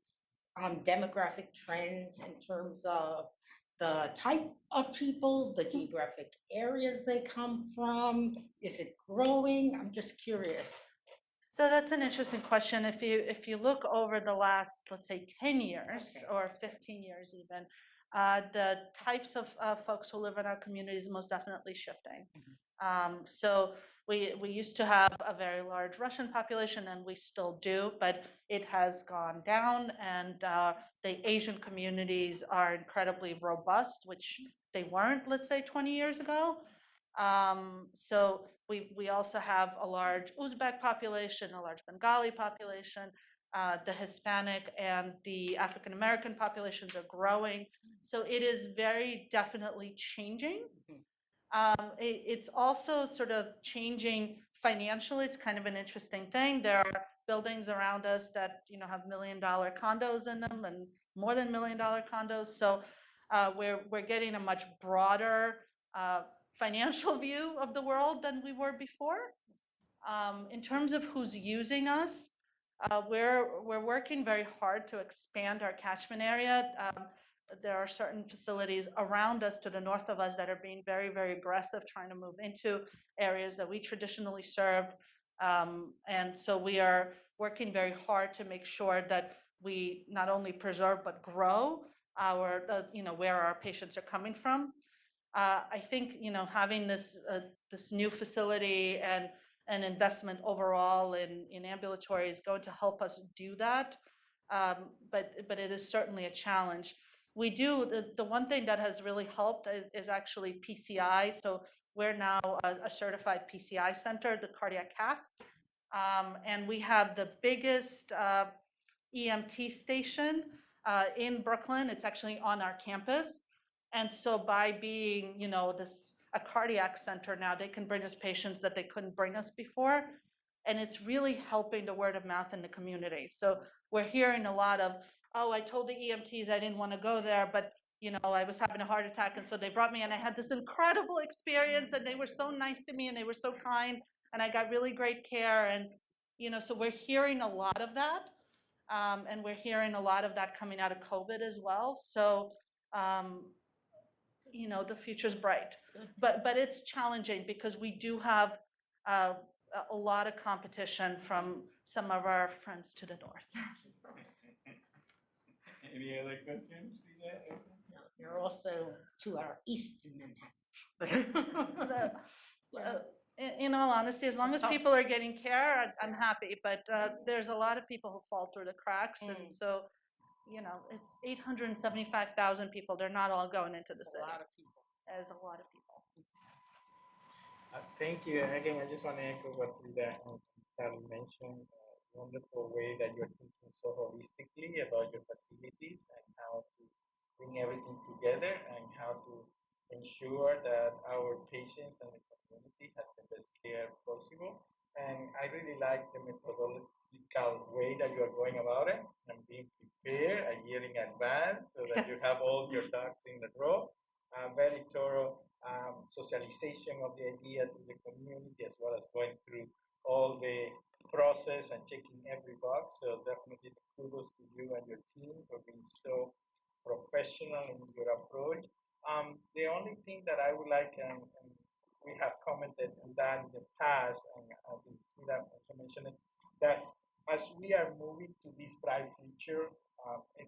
demographic trends in terms of the type of people, the geographic areas they come from? Is it growing? I'm just curious. So that's an interesting question. If you look over the last, let's say, 10 years Okay. or 15 years even, the types of folks who live in our community is most definitely shifting. So we used to have a very large Russian population, and we still do, but it has gone down, and the Asian communities are incredibly robust, which they weren't, let's say, 20 years ago. So we also have a large Uzbek population, a large Bengali population. The Hispanic and the African American populations are growing. So it is very definitely changing. It's also sort of changing financially. It's kind of an interesting thing. There are buildings around us that, you know, have $1 million condos in them and more than $1 million condos. So we're getting a much broader financial view of the world than we were before. In terms of who's using us, we're working very hard to expand our catchment area. There are certain facilities around us to the north of us that are being very, very aggressive, trying to move into areas that we traditionally served. And so we are working very hard to make sure that we not only preserve but grow our, you know, where our patients are coming from. I think, you know, having this new facility and an investment overall in ambulatory is going to help us do that. But it is certainly a challenge. We do, the one thing that has really helped is actually PCI. So we're now a certified PCI center, the cardiac cath. And we have the biggest EMT station in Brooklyn. It's actually on our campus. And so by being, you know, a cardiac center now, they can bring us patients that they couldn't bring us before. And it's really helping the word of mouth in the community. So we're hearing a lot of, oh, I told the EMTs I didn't want to go there, but, you know, I was having a heart attack. And so they brought me, and I had this incredible experience, and they were so nice to me, and they were so kind, and I got really great care. And, you know, so we're hearing a lot of that. And we're hearing a lot of that coming out of COVID as well. So, you know, the future's bright, but it's challenging because we do have a lot of competition from some of our friends to the north. Any other questions, Lisa? They're also to our east in Manhattan. In all honesty, as long as people are getting care, I'm happy, but there's a lot of people who fall through the cracks, and so, it's 875,000 people, they're not all going into the It's a city. lot of people. There's a lot of people. Thank you. And again, I just want to echo what Frida and Sally mentioned. Wonderful way that you're thinking so holistically about your facilities and how to bring everything together and how to ensure that our patients and the community has the best care possible. And I really like the methodological way that you are going about it and being prepared a year in advance so that you Yes. have all your ducks in a row. Very thorough socialization of the idea to the community, as well as going through all the process and checking every box. So definitely kudos to you and your team for being so professional in your approach. The only thing that I would like, and we have commented on that in the past, and I think that also mentioned it, that as we are moving to this bright future,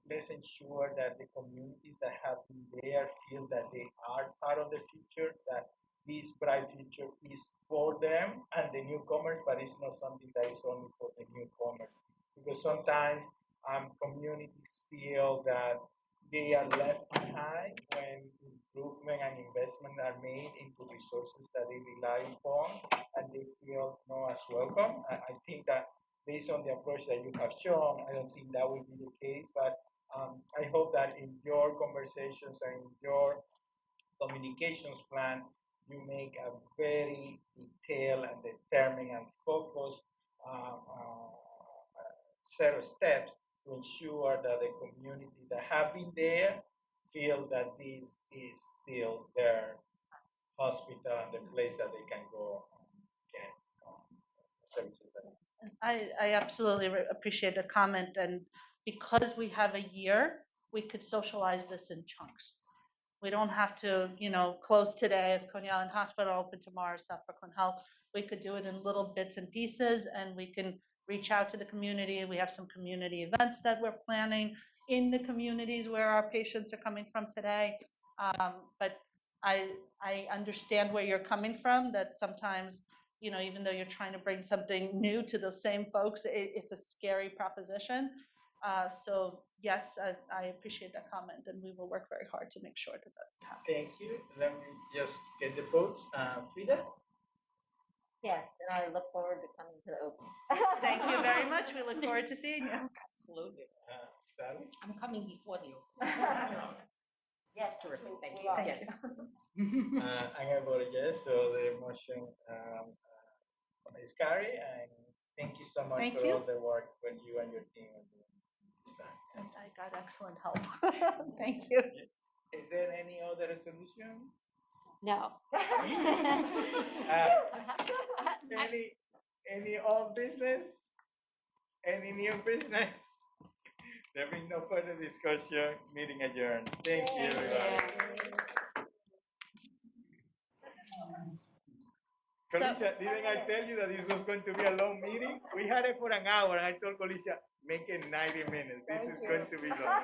let's ensure that the communities that have been there feel that they are part of the future, that this bright future is for them and the newcomers, but it's not something that is only for the newcomers. Because sometimes communities feel that they are left behind when improvement and investment are made into resources that they rely upon, and they feel not as welcome. I think that based on the approach that you have shown, I don't think that will be the case, but I hope that in your conversations and in your communications plan, you make a very detailed and determined and focused set of steps to ensure that the community that have been there feel that this is still their hospital and the place that they can go and get services that I absolutely appreciate the comment, and because we have a year, we could socialize this in chunks. We don't have to, close today as Coney Island Hospital, open tomorrow, South Brooklyn Health. We could do it in little bits and pieces, and we can reach out to the community. We have some community events that we're planning in the communities where our patients are coming from today. But I understand where you're coming from, that sometimes, even though you're trying to bring something new to those same folks, it's a scary proposition. So yes, I appreciate that comment, and we will work very hard to make sure that happens. Thank you. Let me just get the votes. Frida? Yes, and I look forward to coming to the open. Thank you very much. We look forward to seeing you. Absolutely. Sally? I'm coming before the open. Yes, Terrific, thank we you. are. Yes. I'm going to vote yes, so the motion is carried, and thank you so much Thank for you. all the work when you and your team are doing this time. I got excellent help. Thank you. Is there any other resolution? No. Any old business? Any new business? There being no further discussion, meeting adjourned. Thank you, everybody. Colisha, didn't I tell you that this was going to be a long meeting? We had it for an hour, and I told Colisha, make it 90 minutes. This is going to be long.